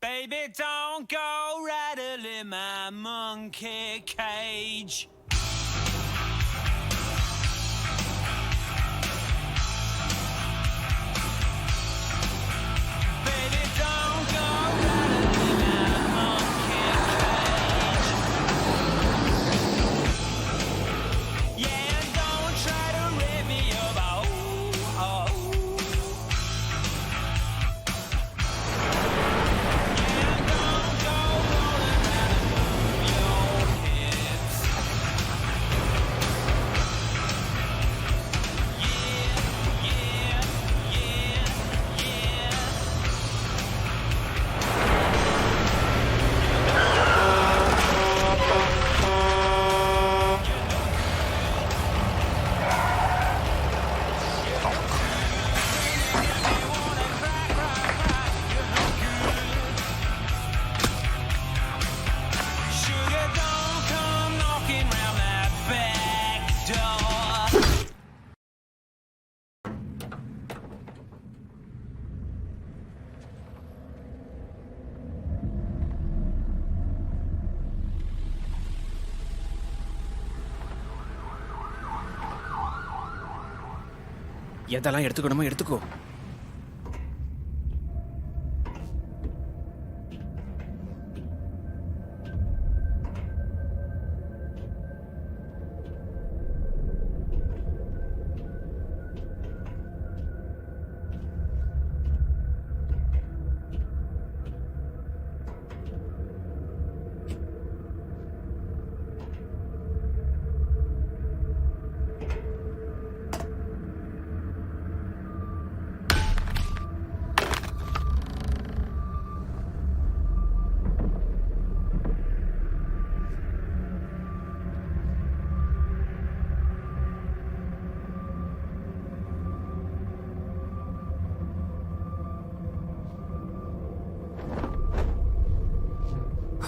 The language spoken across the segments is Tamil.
Baby, don't go rattling my monkey cage. Baby, don't go rattling my monkey cage. Yeah, and don't try to rip me up. Oh. Sugar, don't come knocking round that back door. எதெல்லாம் எடுத்துக்கணுமோ எடுத்துக்கோ.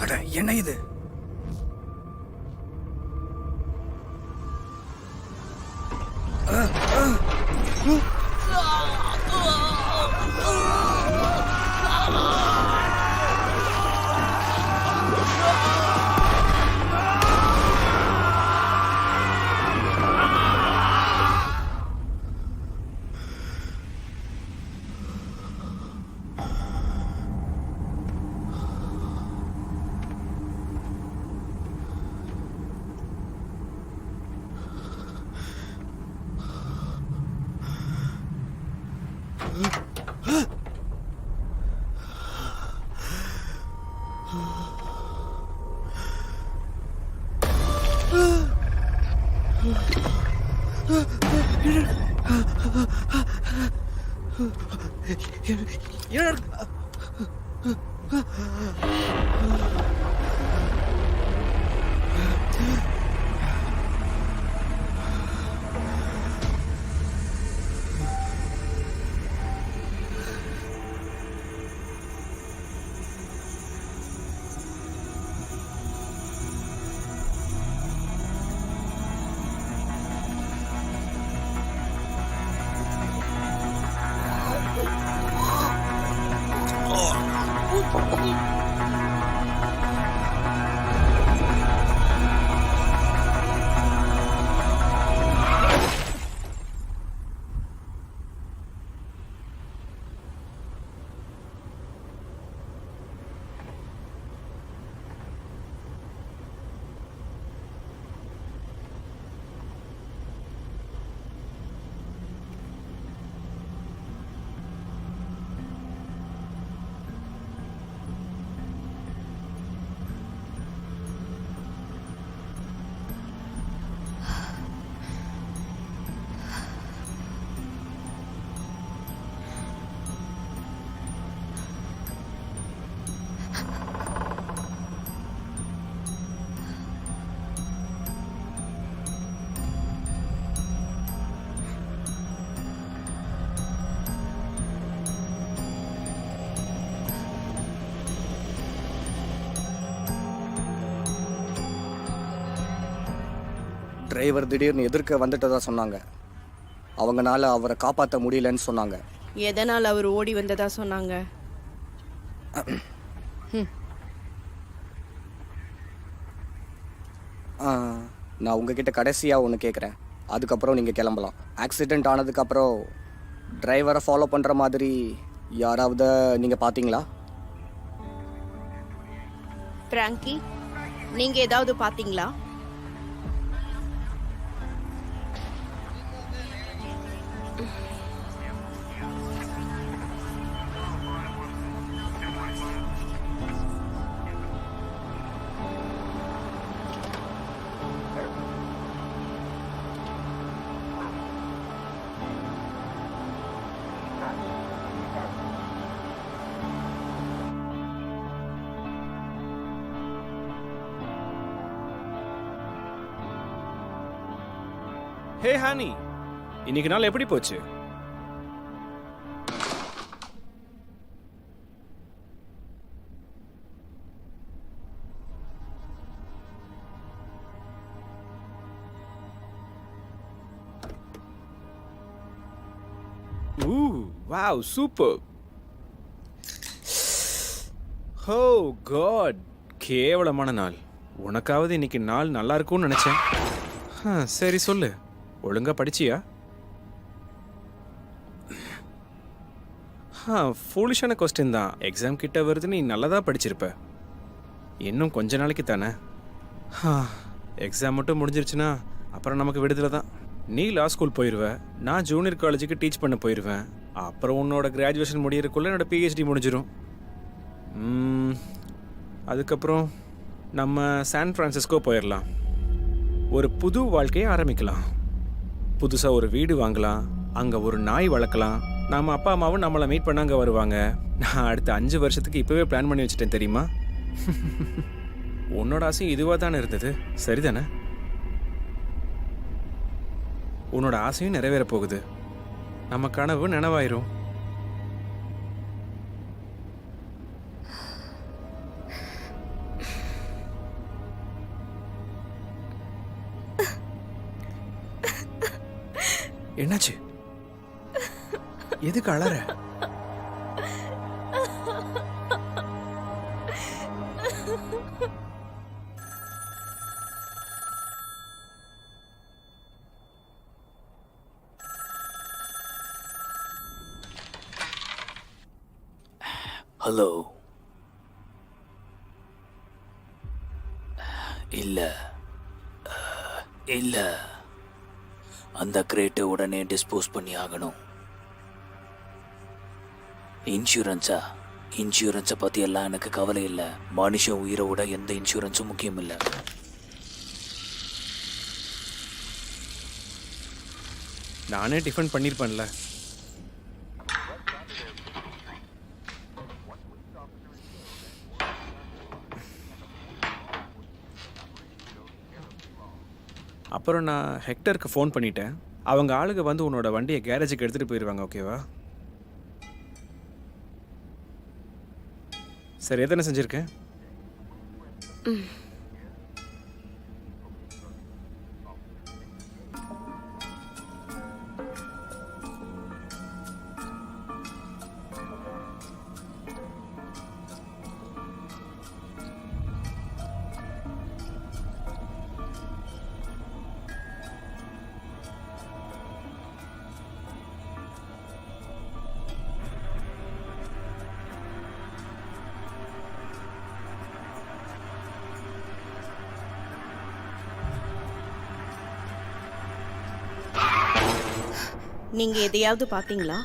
அட என்ன இது? டிரைவர் திடீர்னு எதிர்க்க வந்துட்டதா சொன்னாங்க. அவங்கனால அவரை காப்பாற்ற முடியலன்னு சொன்னாங்க. எதனால் அவர் ஓடி வந்ததா சொன்னாங்க? ஆ, நான் உங்ககிட்ட கடைசியாக ஒன்று கேட்குறேன். அதுக்கப்புறம் நீங்கள் கிளம்பலாம். ஆக்சிடெண்ட் ஆனதுக்கப்புறம் டிரைவரை ஃபாலோ பண்ணுற மாதிரி யாராவது நீங்கள் பார்த்தீங்களா? பிராங்கி, நீங்க ஏதாவது பாத்தீங்களா? ஹே ஹானி, இன்னைக்கு நாள் எப்படி போச்சு? Wow, super. ஹோ காட், கேவலமான நாள். உனக்காவது இன்னைக்கு நாள் நல்லா இருக்கும்னு நினைச்சேன். சரி சொல்லு, ஒழுங்கா படிச்சியா? ஃபூலிஷான கொஸ்டின் தான். எக்ஸாம் கிட்ட வருது, நீ நல்லதா படிச்சிருப்ப. இன்னும் கொஞ்ச நாளைக்கு தானே. எக்ஸாம் மட்டும் முடிஞ்சிருச்சுன்னா அப்புறம் நமக்கு விடுதலை தான். நீ லா ஸ்கூல் போயிடுவ, நான் ஜூனியர் காலேஜுக்கு டீச் பண்ண போயிடுவேன். அப்புறம் உன்னோட கிராஜுவேஷன் முடியறதுக்குள்ள என்னோட பிஹெச்டி முடிஞ்சிடும். அதுக்கப்புறம் நம்ம சான் ஃப்ரான்சிஸ்கோ போயிடலாம். ஒரு புது வாழ்க்கையை ஆரம்பிக்கலாம். புதுசாக ஒரு வீடு வாங்கலாம், அங்கே ஒரு நாய் வளர்க்கலாம். நம்ம அப்பா அம்மாவும் நம்மளை மீட் பண்ண அங்கே வருவாங்க. நான் அடுத்த 5 வருஷத்துக்கு இப்போவே பிளான் பண்ணி வச்சுட்டேன் தெரியுமா? உன்னோட ஆசையும் இதுவாக தானே இருந்தது, சரிதானே? உன்னோட ஆசையும் நிறைவேற போகுது. நம்ம கனவு நனவாயிரும். என்னாச்சு? எதுக்கு அழற? ஹலோ. இல்ல இல்ல, அந்த கிரேட்டை உடனே டிஸ்போஸ் பண்ணி ஆகணும். இன்சூரன்ஸை பற்றி எல்லாம் எனக்கு கவலை இல்லை. மனுஷன் உயிரை விட எந்த இன்சூரன்ஸும் முக்கியம் இல்லை. நானே டிஃபன் பண்ணியிருப்பேன்ல. அப்புறம் நான் ஹெக்டருக்கு ஃபோன் பண்ணிட்டேன். அவங்க ஆளுங்க வந்து உன்னோட வண்டியை கேரேஜுக்கு எடுத்துகிட்டு போயிடுவாங்க, ஓகேவா? சரி, எத்தனை செஞ்சுருக்கேன்? நீங்க எதையாவது பாத்தீங்களா?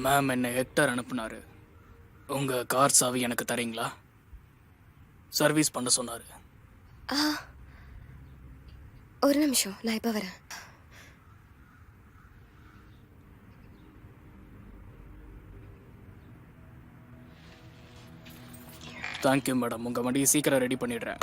மேம் என்னை ஹெக்டர் அனுப்புனாரு. உங்கள் கார் சாவி எனக்கு தரீங்களா? சர்வீஸ் பண்ண சொன்னார். ஒரு நிமிஷம், நான் இப்போ வரேன். தேங்க்யூ மேடம், உங்கள் வண்டியை சீக்கிரம் ரெடி பண்ணிடுறேன்.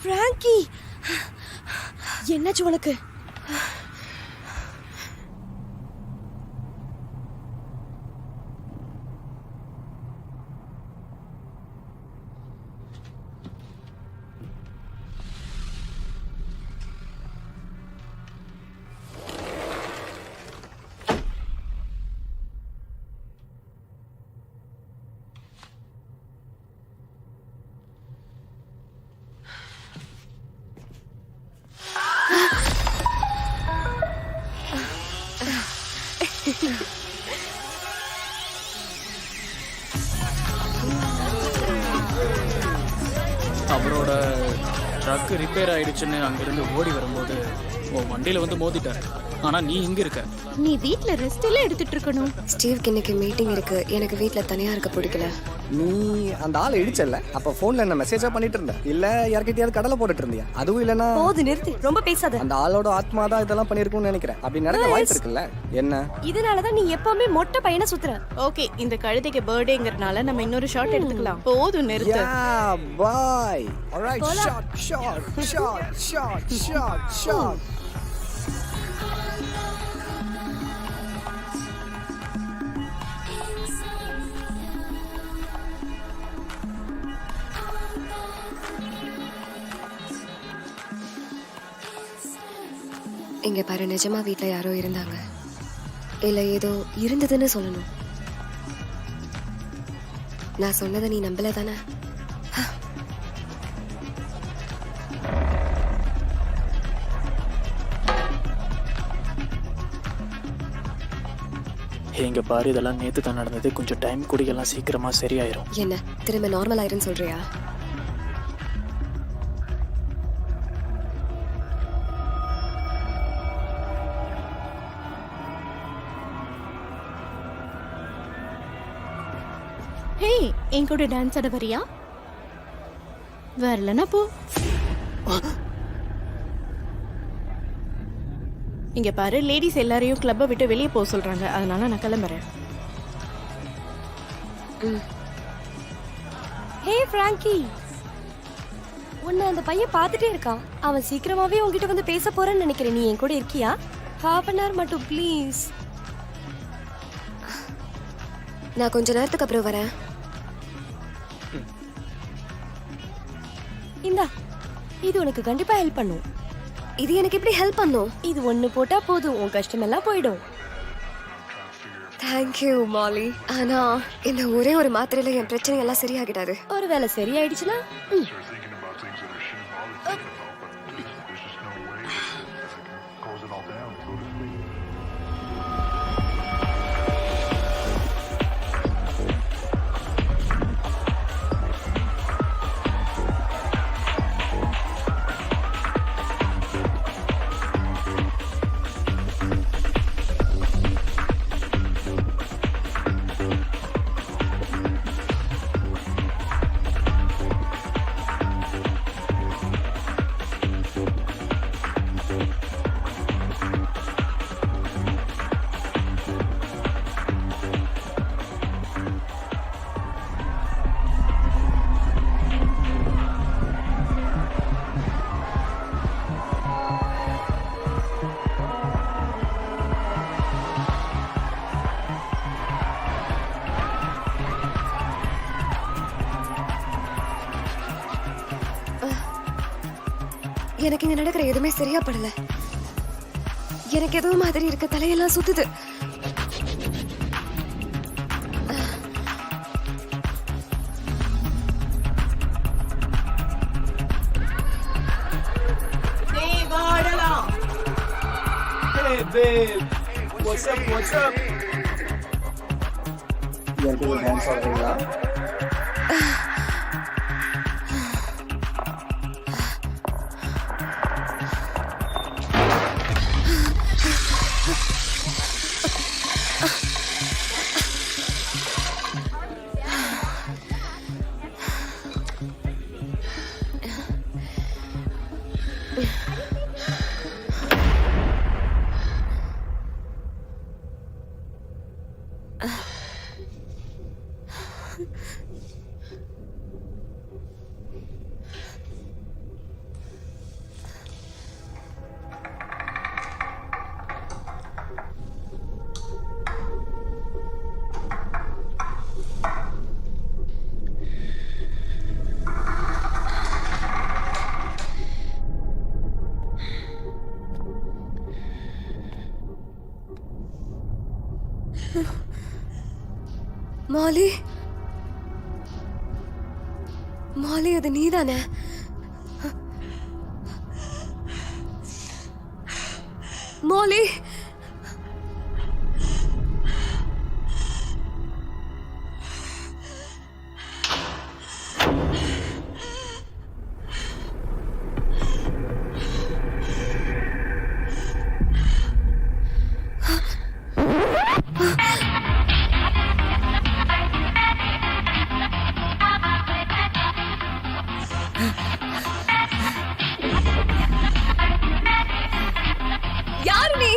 பிராங்கி, என்னாச்சு உனக்கு? அவரோட ட்ரக் ரிப்பேர் ஆயிடுச்சுன்னு அங்கிருந்து ஓடி வரும்போது உன் வண்டியில வந்து மோதிட்டாரு. ஆனா நீ இங்க இருக்க. நீ வீட்ல ரெஸ்ட் எல்லாம் எடுத்துட்டு இருக்கணும். ஸ்டீவ்க்கு இன்னைக்கு மீட்டிங் இருக்கு. எனக்கு வீட்ல தனியா இருக்க பிடிக்கல. நீ அந்த ஆளை இடிச்சல்ல, அப்ப போன்ல என்ன மெசேஜா பண்ணிட்டு இருந்த? இல்ல யார்கிட்டயாவது கடலை போட்டுட்டு இருந்தியா? அதுவும் இல்லனா போது நிறுத்து, ரொம்ப பேசாத. அந்த ஆளோட ஆத்மா தான் இதெல்லாம் பண்ணிருக்கும்னு நினைக்கிறேன். அப்படி நடக்க வாய்ப்பு இருக்குல்ல? என்ன இதனாலதான் நீ எப்பவுமே மொட்டை பையனை சுத்துற. ஓகே, இந்த கழுதைக்கு பர்த்டேங்கறனால நம்ம இன்னொரு ஷாட் எடுத்துக்கலாம். போதும், நிறுத்து. பாய். Alright, shot. இங்க பாரு, நிஜமா வீட்ல யாரோ இருந்தாங்க. இல்ல ஏதோ இருந்ததுன்னு சொல்லணும். நான் சொன்னதை நீ நம்பல தானே? எங்க பாரு, இதெல்லாம் நேத்து தான் நடந்தது. கொஞ்சம் டைம் குடிக்கலாம், சீக்கிரமா சரியாயிரும். என்ன திரும்ப நார்மல் ஆயிருன்னு சொல்றியா? ஹே, என் கூட டான்ஸ் ஆட வரியா? வரலனா போ. இங்க பாரு, லேடிஸ் எல்லாரையும் கிளப்பை விட்டு வெளியே போக சொல்றாங்க, அதனால நான் கிளம்புறேன். ஹே பிராங்கி, உன்னை அந்த பையன் பார்த்துட்டே இருக்கான். அவன் சீக்கிரமாவே உன்கிட்ட வந்து பேச போறேன்னு நினைக்கிறேன். நீ என் கூட இருக்கியா? ஹாஃப் அன் ஹவர் மட்டும் ப்ளீஸ். நான் கொஞ்ச நேரத்துக்கு அப்புறம் வரேன். இந்தா, இது உனக்கு கண்டிப்பா ஹெல்ப் பண்ணும். இது எனக்கு எப்படி ஹெல்ப் பண்ணும்? இது ஒண்ணு போட்டா போதும், உன் கஷ்டம் எல்லாம் போயிடும். தேங்க்யூ மாலி. ஆனா இந்த ஒரே ஒரு மாத்திரையில என் பிரச்சனை எல்லாம் சரியாகிடாது. ஒருவேளை சரியாயிடுச்சுன்னா எனக்கு இங்க நடக்கிற எதுவுமே சரியா படல. எனக்கு ஏதோ மாதிரி இருக்க, தலையெல்லாம் சுத்துது. டான்ஸ் ஆடுறீங்களா? மாலி, மாலி, அது நீதானே? மாலி, யாரு நீ?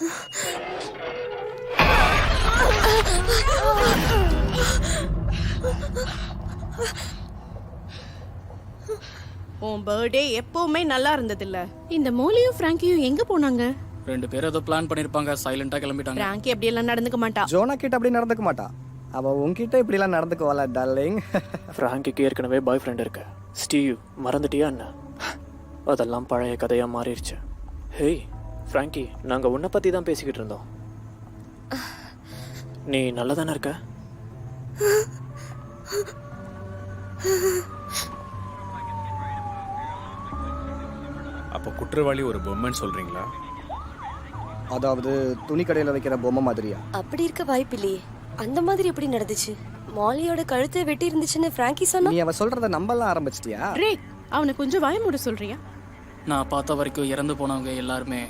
உன் பர்த்டே எப்பவுமே நல்லா இருந்ததில்ல. இந்த மோலியும் பிராங்கியும் எங்க போனாங்க? 2 பேரும் ஏதோ பிளான் பண்ணிருப்பாங்க, சைலண்டா கிளம்பிட்டாங்க. பிராங்கி அப்படி எல்லாம் நடந்துக்க மாட்டா. ஜோனா கிட்ட அப்படி நடந்துக்க மாட்டா. அவள் உன்கிட்ட இப்படிலாம் நடந்துக்குவாளா டார்லிங்? ஃப்ராங்கிக்கு ஏற்கனவே பாய் ஃப்ரெண்ட் இருக்கு. ஸ்டீவ் மறந்துட்டியா என்ன? அதெல்லாம் பழைய கதையாக மாறிடுச்சு. ஹேய் ஃப்ராங்கி, நாங்கள் உன்னை பற்றி தான் பேசிக்கிட்டு இருந்தோம். நீ நல்லா தானே இருக்க? அப்போ குற்றவாளி ஒரு பொம்மைன்னு சொல்றீங்களா? அதாவது துணி கடையில் வைக்கிற பொம்மை மாதிரியா? அப்படி இருக்க வாய்ப்பு இல்லையே. அந்த மாதிரி எப்படி நடந்துச்சு? மாலியோட கழுத்தை வெட்டி இருந்துச்சுன்னு பிராங்கி சொன்னா. நீ அவ சொல்றத நம்பலாம் ஆரம்பிச்சிட்டியா? ரேக், அவனை கொஞ்சம் வாய மூட சொல்றியா? நான் பார்த்த வரைக்கும் இறந்து போனவங்க எல்லாருமே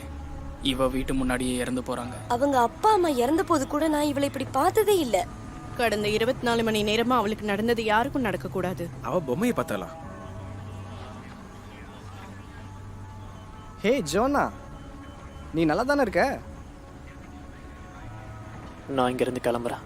இவ வீட்டு முன்னாடியே இறந்து போறாங்க. அவங்க அப்பா அம்மா இறந்த போது கூட நான் இவளை இப்படி பார்த்ததே இல்ல. கடந்த 24 மணி நேரமா அவளுக்கு நடந்தது யாருக்கும் நடக்க கூடாது. அவ பொம்மையை பார்த்தாளா? ஹே ஜோனா, நீ நல்லா தானே இருக்க? நான் இங்கேருந்து கிளம்புறேன்.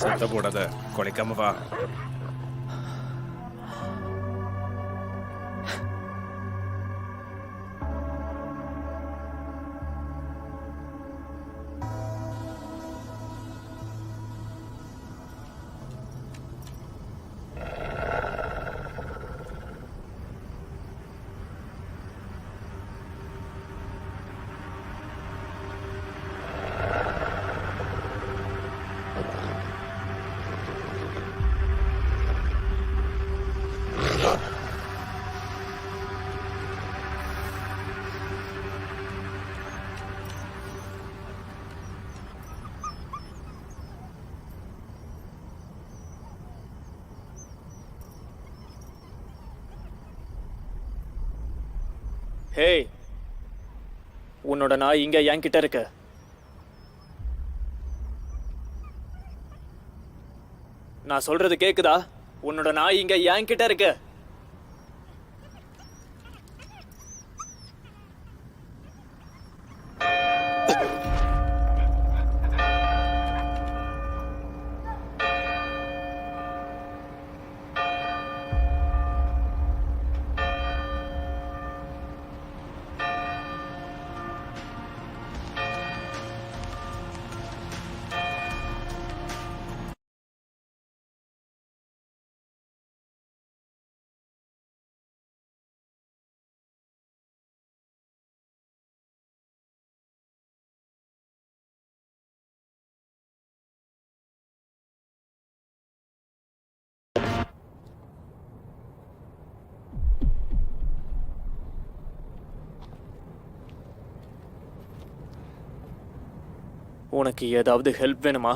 சத்த போடாத, கொலைக்காம வா. ஹேய், உன்னோட நாய் இங்கே என்கிட்ட இருக்கு. நான் சொல்றது கேக்குதா? உன்னோட நாய் இங்க என்கிட்ட இருக்கு. உனக்கு ஏதாவது ஹெல்ப் வேணுமா?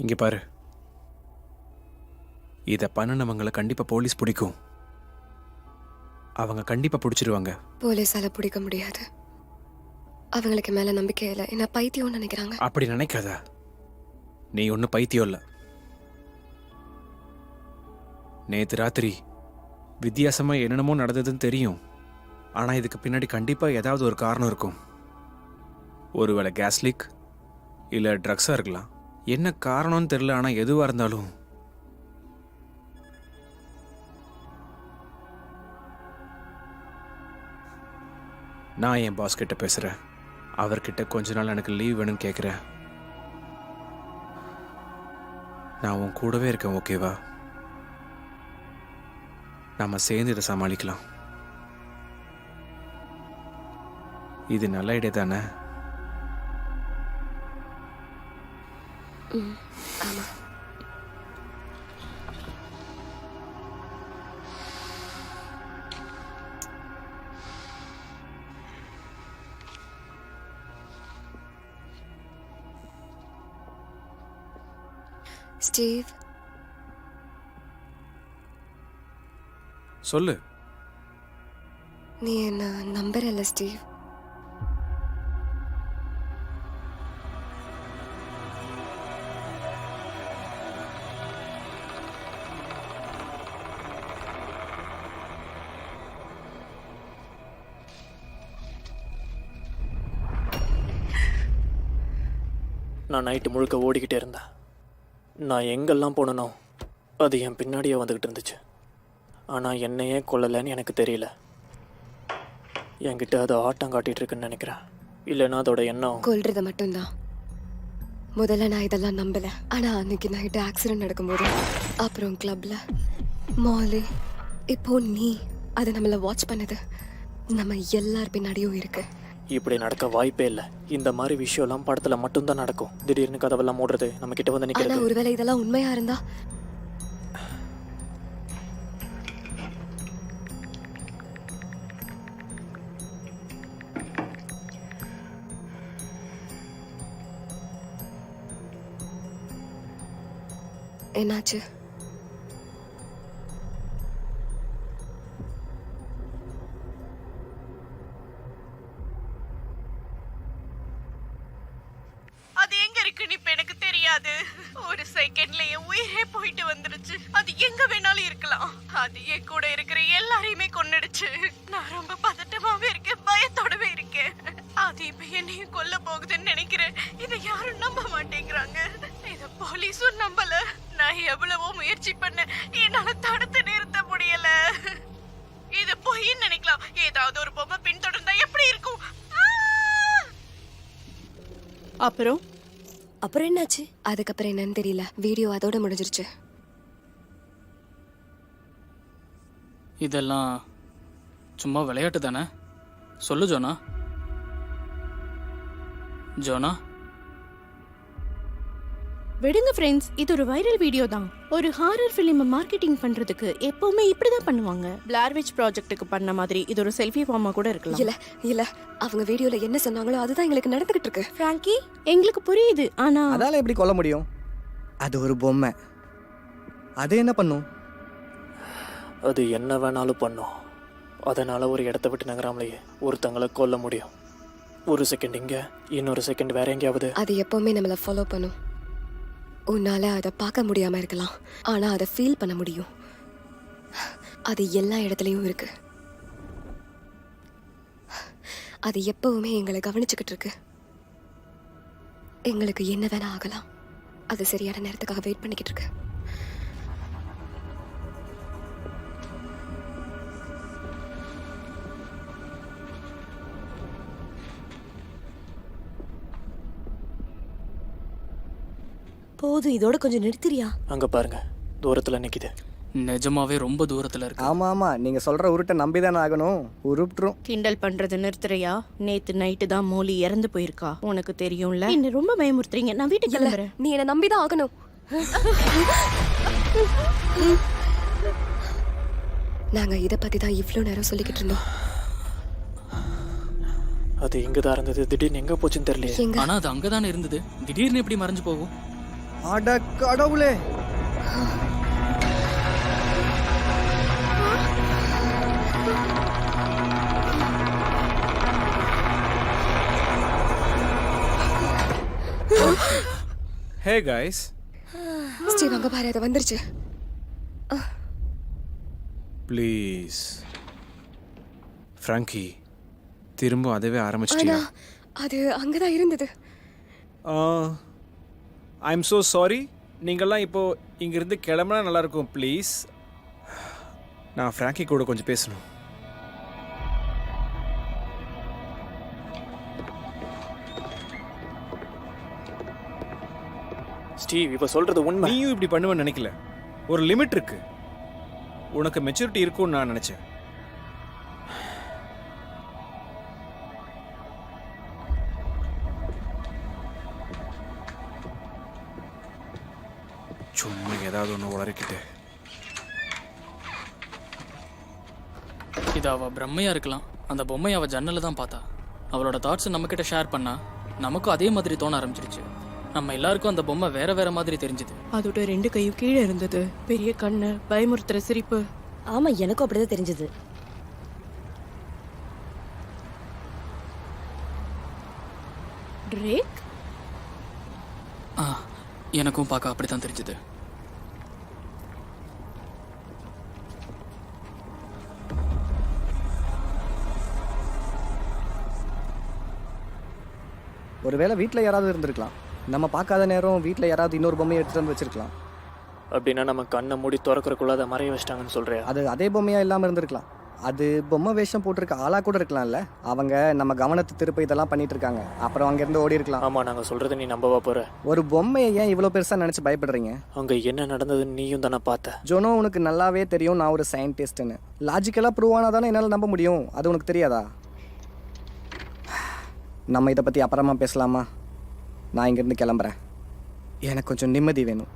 இங்கே பாரு, இதை பண்ணினவங்களை கண்டிப்பாக போலீஸ் பிடிக்கும். அவங்க கண்டிப்பாக பிடிச்சிருவாங்க. போலீஸால பிடிக்க முடியாது. அவங்களுக்கு மேல நம்பிக்கை இல்லை. என்ன பைத்தியம்னு நினைக்கிறாங்க. அப்படி நினைக்காத. நீ ஒன்றும் பைத்தியம் இல்லை. நேற்று ராத்திரி வித்தியாசமாக என்னென்னமோ நடந்ததுன்னு தெரியும். ஆனால் இதுக்கு பின்னாடி கண்டிப்பாக ஏதாவது ஒரு காரணம் இருக்கும். ஒருவேளை கேஸ் லீக் இல்லை ட்ரக்ஸாக இருக்கலாம். என்ன காரணம்னு தெரியல. ஆனால் எதுவாக இருந்தாலும் நான் என் பாஸ் கிட்ட பேசுகிறேன். அவர்கிட்ட கொஞ்ச நாள் எனக்கு லீவ் வேணும்னு கேட்குறேன். நான் உன் கூடவே இருக்கேன், ஓகேவா? நம்ம சேர்ந்து இதை சமாளிக்கலாம். இது நல்ல ஐடியா தானே? ஆமா. ஸ்டீவ், சொல்லு. நீ என்ன நம்புறல்ல ஸ்டீவ்? நான் நைட்டு முழுக்க ஓடிக்கிட்டே இருந்தேன். நான் எங்கெல்லாம் போனனோ அது என் பின்னாடியே வந்துக்கிட்டு இருந்துச்சு. ஆனால் என்னையே கொல்லலைன்னு எனக்கு தெரியல. என்கிட்ட அது ஆட்டம் காட்டிகிட்டு இருக்குன்னு நினைக்கிறேன். இல்லைன்னா அதோட எண்ணம் கொல்றது மட்டும்தான். முதல்ல நான் இதெல்லாம் நம்பல. ஆனா அன்னைக்கு நைட்டு ஆக்சிடென்ட் நடக்கும்போது, அப்புறம் கிளப்ல, மாலு, இப்போ நீ, அதை நம்மள வாட்ச் பண்ணது நம்ம எல்லார் பின்னாடியும் இருக்கு. இப்படி நடக்க வாய்ப்பே இல்லை. இந்த மாதிரி விஷயம்லாம் படத்துல மட்டும்தான் நடக்கும். திடீர்னு கதவெல்லாம் மூடுறது, நம்ம கிட்ட வந்து ஆனா நிக்கிறது. ஒருவேளை இதெல்லாம் உண்மையா இருந்தா என்னாச்சு? அது எங்க இருக்குன்னு இப்ப எனக்கு தெரியாது. ஒரு செகண்ட்லயே உயிரே போயிட்டு வந்துருச்சு. அது எங்க வேணாலும் இருக்கலாம். அது என் கூட இருக்கிற எல்லாரையுமே கொன்னுடுச்சு. நான் ரொம்ப பதட்டமாவே இருக்கேன், பயத்தோடவே இருக்கேன். அது இப்ப என்னையும் கொல்ல போகுதுன்னு நினைக்கிறேன். இதை யாரும் நம்ப மாட்டேங்கிறாங்க. இத போலீஸும் நம்பல. நான் எவ்வளவோ முயற்சி பண்ணேன், என்னால தடுத்து நிறுத்த முடியல. இது பொய்ன்னு நினைக்கலாம். ஏதாவது ஒரு பொம்மை பின்தொடர்ந்தா எப்படி இருக்கும்? அப்புறம் என்னாச்சு? அதுக்கப்புறம் என்னன்னு தெரியல. வீடியோ அதோட முடிஞ்சிருச்சு. இதெல்லாம் சும்மா விளையாட்டு தானே? சொல்லு ஜோனா. ஜோனா, விடுங்க ஃப்ரெண்ட்ஸ், இது ஒரு வைரல் வீடியோ தான். ஒரு ஹாரர் ஃபிலிம் மார்க்கெட்டிங் பண்றதுக்கு எப்பவுமே இப்படிதான் பண்ணுவாங்க. பிளார் விட்ச் ப்ராஜெக்ட்டுக்கு பண்ண மாதிரி இது ஒரு செல்ஃபி ஃபார்மா கூட இருக்கலாம். இல்ல இல்ல, அவங்க வீடியோல என்ன சொன்னாங்களோ அதுதான் எங்களுக்கு நடந்துகிட்டு இருக்கு. ஃப்ராங்கி, எங்களுக்கு புரியுது. ஆனா அதால எப்படி கொல்ல முடியும்? அது ஒரு பொம்மை. அது என்ன பண்ணும்? அது என்ன வேணாலும் பண்ணும். அதனால ஒரு இடத்த விட்டு நகராமலேயே ஒருத்தங்களை கொல்ல முடியும். ஒரு செகண்ட் இங்க, இன்னொரு செகண்ட் வேற எங்கேயாவது. அது எப்பவுமே நம்மள ஃபாலோ பண்ணும். உன்னால அதை பார்க்க முடியாம இருக்கலாம், ஆனா அதை ஃபீல் பண்ண முடியும். அது எல்லா இடத்துலயும் இருக்கு. அது எப்பவுமே எங்களை கவனிச்சுக்கிட்டு இருக்கு. எங்களுக்கு என்ன வேணா ஆகலாம். அது சரியான நேரத்துக்காக வெயிட் பண்ணிக்கிட்டு இருக்கு. போதும், இதோட கொஞ்சம் நிறுத்திரியா? அங்க பாருங்க, தூரத்துல நிக்குது. நிஜமாவே ரொம்ப தூரத்துல இருக்கு. ஆமா ஆமா, நீங்க சொல்ற உருட்டை நம்பிதானே ஆகணும். உருட்டுரும். கிண்டல் பண்றது நிறுத்துறியா? நேத்து நைட்டு தான் மோலி இறந்து போயிருக்கா. உனக்கு தெரியும்ல. என்ன ரொம்ப பயமுறுத்துறீங்க. நான் வீட்டுக்கு கிளம்புறேன். நீ என்ன நம்பிதான் ஆகணும். நாங்க இத பத்தி தான் இவ்ளோ நேரம் சொல்லிக்கிட்டு இருந்தோம். அது இங்கதான் இருந்தது, திடீர்னு எங்க போச்சுன்னு தெரியல. எங்க? ஆனா அது அங்கதானே இருந்தது. திடீர்னு எப்படி மறைஞ்சு போகும்? அட கடவுளே! ஹே கைஸ், ஸ்டீவ் அங்க பாரு, அது வந்துருச்சு. ப்ளீஸ் ஃப்ராங்கி, திரும்ப அதுவே ஆனா ஆரம்பிச்சிட்டியா? அது அங்கதான் இருந்தது. I am so sorry. நீங்கள்லாம் இப்போ இங்கிருந்து கிளம்புனா நல்லாயிருக்கும் ப்ளீஸ். நான் ஃப்ராங்கி கூட கொஞ்சம் பேசணும். ஸ்டீவ் இப்போ சொல்றது உண்மை. நீயும் இப்படி பண்ணுவேன்னு நினைக்கல. ஒரு லிமிட் இருக்கு. உனக்கு மெச்சூரிட்டி இருக்கும்னு நான் நினச்சேன். சும்மா ஏதாவது ஒன்று உளறிக்கிட்டு. இது அவள் பிரம்மையாக இருக்கலாம். அந்த பொம்மையை அவள் ஜன்னலில் தான் பார்த்தா. அவளோட தாட்ஸை நம்மக்கிட்ட ஷேர் பண்ணா நமக்கும் அதே மாதிரி தோண ஆரம்பிச்சிருச்சு. நம்ம எல்லாருக்கும் அந்த பொம்மை வேற வேற மாதிரி தெரிஞ்சுது. அதோட 2 கையும் கீழே இருந்தது. பெரிய கண்ணு, பயமுறுத்துற சிரிப்பு. ஆமா, எனக்கும் அப்படிதான் தெரிஞ்சது. ட்ரேக்? எனக்கும் பார்க்க அப்படித்தான் தெரிஞ்சுது. ஒருவேளை வீட்டில் யாராவது இருந்திருக்கலாம். நம்ம பார்க்காத நேரம் வீட்டில் யாராவது இன்னொரு பொம்மையை எடுத்துட்டு வந்து வச்சிருக்கலாம். அப்படின்னா நம்ம கண்ணை மூடி திறக்கிறக்குள்ள அதை மறைய வச்சிட்டாங்கன்னு சொல்றியா? அது அதே பொம்மையாக இல்லாமல் இருந்திருக்கலாம். அது பொம்மை வேஷம் போட்டிருக்க ஆளாக கூட இருக்கலாம்ல. அவங்க நம்ம கவனத்தை திருப்ப இதெல்லாம் பண்ணிட்டு இருக்காங்க. அப்புறம் அங்கேருந்து ஓடி இருக்கலாம். ஆமா, நாங்கள் சொல்றதை நீ நம்பவா போற? ஒரு பொம்மையை ஏன் இவ்வளோ பெருசாக நினச்சி பயப்படுறீங்க? அங்க என்ன நடந்ததுன்னு நீயும் தானே பார்த்த. ஜோனோ, உனக்கு நல்லாவே தெரியும் நான் ஒரு சயின்டிஸ்ட்னு. லாஜிக்கலாக ப்ரூவ் ஆனால் தானே என்னால் நம்ப முடியும். அது உனக்கு தெரியாதா? நம்ம இதை பற்றி அப்புறமா பேசலாமா? நான் இங்கேருந்து கிளம்புறேன். எனக்கு கொஞ்சம் நிம்மதி வேணும்.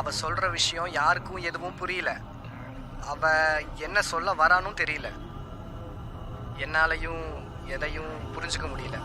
அவ சொல்ற விஷயம் யாருக்கும் எதுவும் புரியல. அவ என்ன சொல்ல வரானும் தெரியல. என்னாலையும் எதையும் புரிஞ்சுக்க முடியல.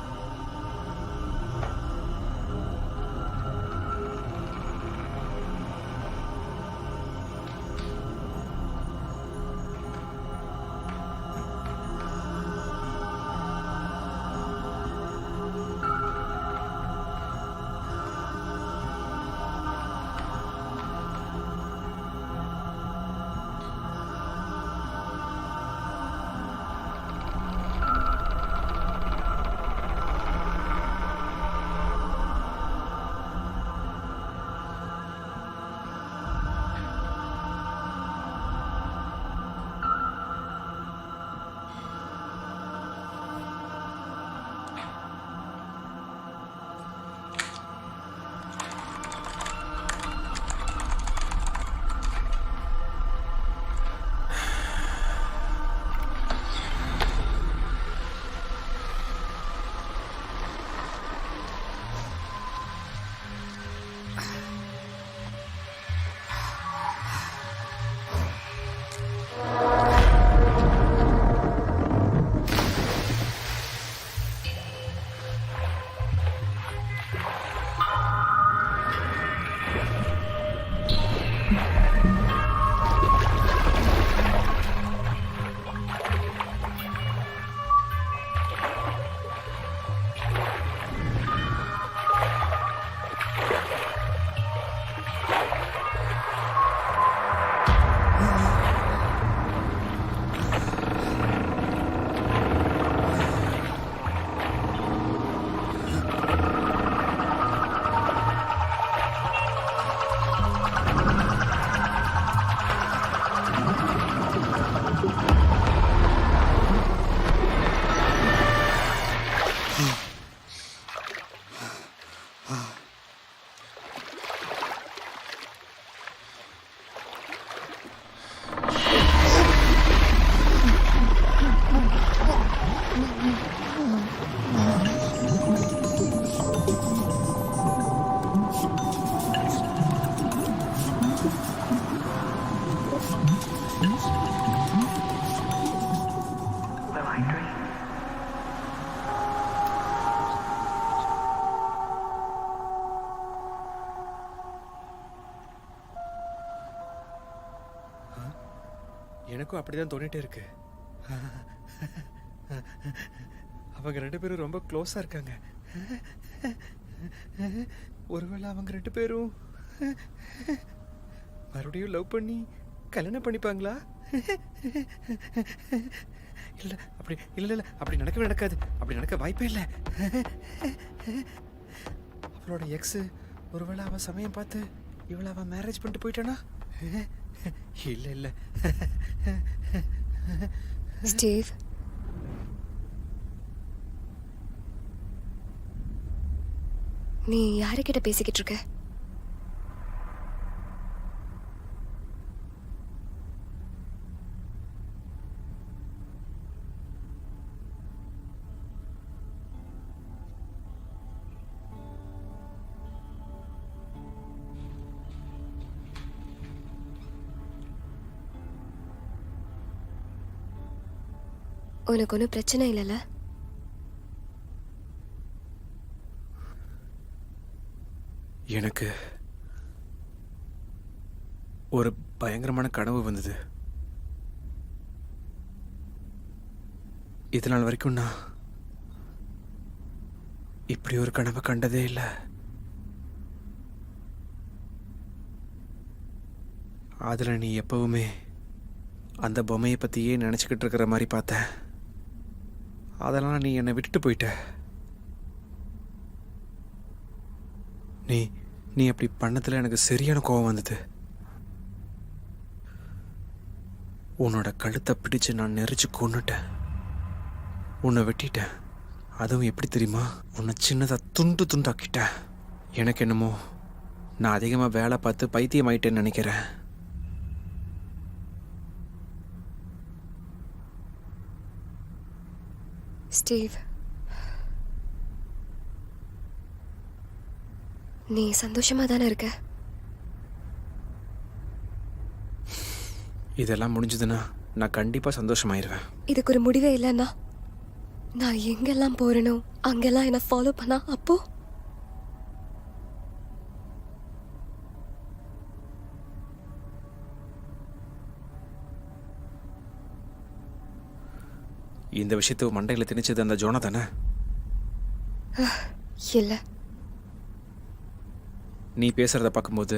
எனக்கும் அப்படிதான் தோணிட்டே இருக்கு. அவங்க 2 பேரும் ரொம்ப க்ளோஸா இருக்காங்க. ஒருவேளை அவங்க 2 பேரும் மறுபடியும் லவ் பண்ணி கல்யாணம் பண்ணிப்பாங்களா? இல்ல அப்படி இல்ல அப்படி நடக்கவே நடக்காது. அப்படி நடக்க வாய்ப்பே இல்லை. அவளோட எக்ஸ் ஒருவேளை அவன் சமயம் பார்த்து இவளை அவன் மேரேஜ் பண்ணிட்டு போயிட்டானா? இல்ல இல்ல. ஸ்டீவ், நீ யாருக்கிட்ட பேசிக்கிட்டு இருக்க? உனக்கு ஒன்றும் பிரச்சனை இல்லைல்ல? எனக்கு ஒரு பயங்கரமான கனவு வந்தது. இது நாள் வரைக்கும் நான் இப்படி ஒரு கனவை கண்டதே இல்லை. அதுல நீ எப்பவுமே அந்த பொம்மையை பத்தியே நினைச்சுக்கிட்டு இருக்கிற மாதிரி பார்த்தேன். அதெல்லாம் நீ என்னை விட்டுட்டு போயிட்ட. நீ அப்படி பண்ணதுல எனக்கு சரியான கோபம் வந்தது. உன்னோட கழுத்தை பிடிச்சு நான் நெரிச்சு கொன்னுட்டேன். உன்னை வெட்டிட்டேன். அதுவும் எப்படி தெரியுமா? உன்னை சின்னதா துண்டு துண்டாக்கிட்டேன். எனக்கு என்னமோ நான் அதிகமாக வேலை பார்த்து பைத்தியம் ஆயிட்டேன்னு நினைக்கிறேன். ஸ்டீவ், நீ சந்தோஷமா தானே இருக்க? இதெல்லாம் முடிஞ்சதுன்னா நான் கண்டிப்பா சந்தோஷமாயிருவேன். இதுக்கு ஒரு முடிவே இல்லைன்னா நான் எங்கெல்லாம் போறேனோ அங்கெல்லாம் என்ன ஃபாலோ பண்ணா அப்போ? இந்த விஷயத்தை மண்டையில் திணிச்சது அந்த ஜோனா தானே? இல்ல, நீ பேசுறத பார்க்கும்போது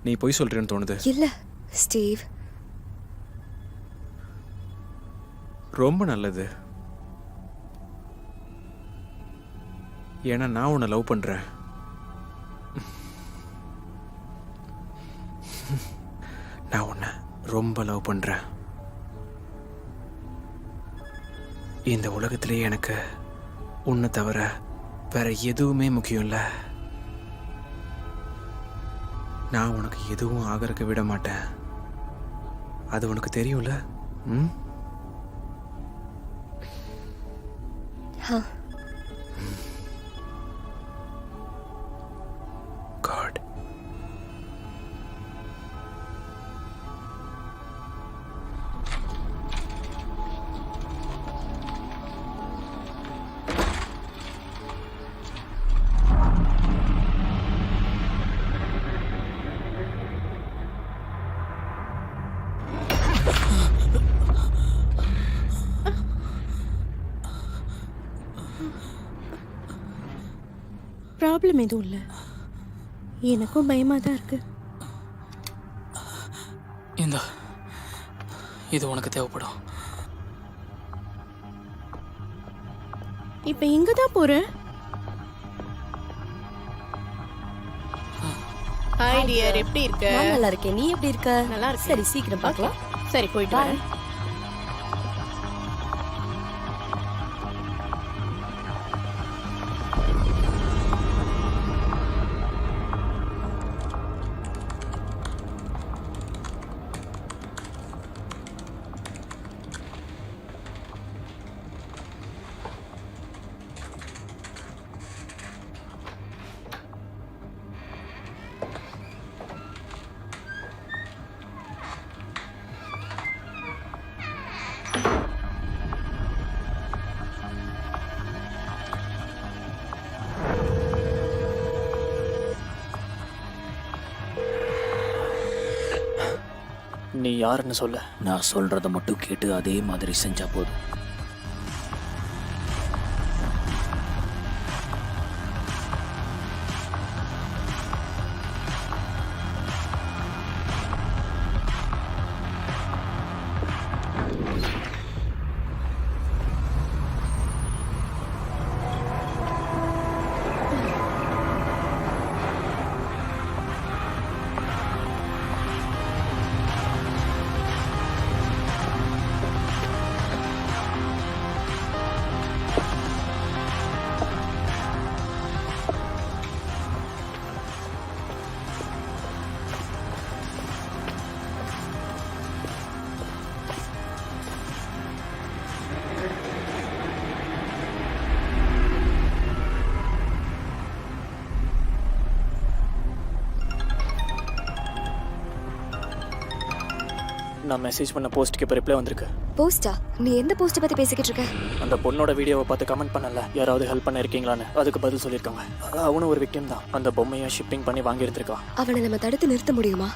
நீ பொய் சொல்றேன்னு தோணுது. இல்ல ஸ்டீவ். ரொம்ப நல்லது. ஏன்னா நான் உன்னை லவ் பண்றேன். நான் உன்னை ரொம்ப லவ் பண்றேன். இந்த உலகத்திலேயே எனக்கு உன்னை தவிர வேற எதுவுமே முக்கியம் இல்லை. நான் உனக்கு எதுவும் ஆகிறதுக்கு விட மாட்டேன். அது உனக்கு தெரியும்ல? ம்? God. ப்ராப்ளம் எதுவும் இல்லை. எனக்கும் பயமா தான் இருக்கு. இது உனக்கு தேவைப்படும். இப்ப எங்க தான் போற? ஹாய் டியர், எப்படி இருக்க? நான் நல்லா இருக்கேன். நீ எப்படி இருக்க? நல்லா இருக்கு. சரி, சீக்கிரம் பார்க்கலாம். சரி, போயிட்டு வரேன். நீ யாருன்னு சொல்ல. நான் சொல்றத மட்டும் கேட்டு அதே மாதிரி செஞ்சா போதும். நான் மெசேஜ் பண்ண போஸ்ட்டுக்கு இப்போ ரிப்ளை வந்திருக்கு. போஸ்டா? நீ எந்த போஸ்ட் பத்தி பேசிக்கிட்டு இருக்க? அந்த பொண்ணோட வீடியோவை பார்த்து கமெண்ட் பண்ணல, யாராவது ஹெல்ப் பண்ண இருக்கீங்களான்னு. அதுக்கு பதில் சொல்லியிருக்காங்க. அவனும் ஒரு விக்டிம் தான். அந்த பொம்மையை ஷிப்பிங் பண்ணி வாங்கி எடுத்திருக்கான். அவனை நம்ம தடுத்து நிறுத்த முடியுமா?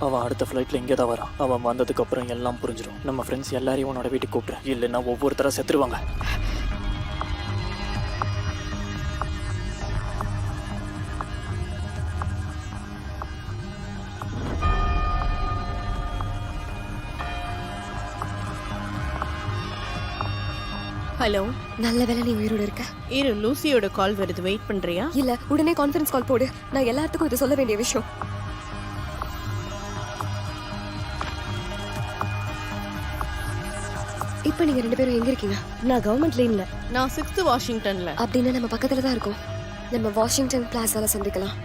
அவன் அடுத்த ஃப்ளைட்டில் இங்கே தான் வரான். அவன் வந்ததுக்கு அப்புறம் எல்லாம் புரிஞ்சிடும். நம்ம ஃப்ரெண்ட்ஸ் எல்லாரையும் உன்னோட வீட்டுக்கு கூப்பிட்றேன், இல்லைன்னா ஒவ்வொருத்தரா செத்துருவாங்க. ஹலோ, நல்ல வேளை நீ உயிரோட இருக்க. இரு, லூசியோட கால் வருது, வெயிட் பண்றியா? இல்ல, உடனே கான்ஃபரன்ஸ் கால் போடு. நான் எல்லாத்துக்கும் இது சொல்ல வேண்டிய விஷயம். இப்போ நீங்க 2 பேரும் எங்க இருக்கீங்க? நான் கவர்மெண்ட் லைன்ல. நான் 6th வாஷிங்டன்ல. அப்படின்னா நம்ம பக்கத்துல தான் இருக்கோம். நம்ம வாஷிங்டன் பிளாஸால சந்திக்கலாம்.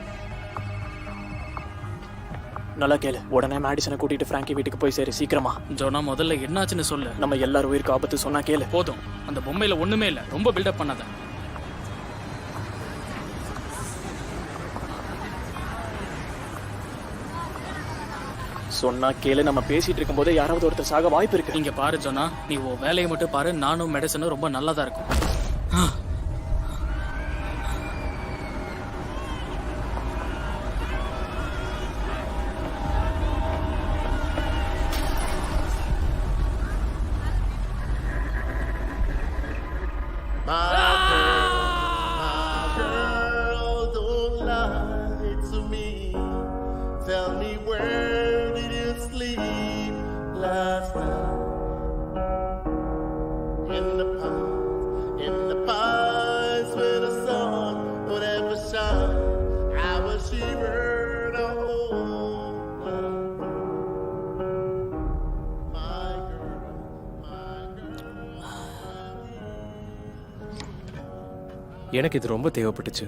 நல்லா கேளு. உடனே மேடிசனை கூட்டிட்டு ஃப்ராங்கி வீட்டுக்கு போய் சேரு, சீக்கிரமா. ஜோனா, முதல்ல என்னாச்சுன்னு சொல்லு. நம்ம எல்லாரும் உயிருக்கு ஆபத்து, சொன்னா கேளு. போதும், அந்த பொம்மையில ஒண்ணுமே இல்ல. ரொம்ப பில்டப் பண்ணாத. சொன்னா கேளு. நம்ம பேசிட்டு இருக்கும் போதே யாராவது ஒருத்தர் சாக வாய்ப்பு இருக்கு. இங்க பாரு ஜோனா, நீ உன் வேலையை மட்டும் பாரு. நானும் மெடிசனும் ரொம்ப நல்லா தான் இருக்கும். My girl, don't lie to me. Tell me, where did you sleep last night? In the pines where the sun would ever shine. I was shivered all night. My girl, my girl. எனக்கு இது ரொம்ப தேவைப்பட்டுச்சு.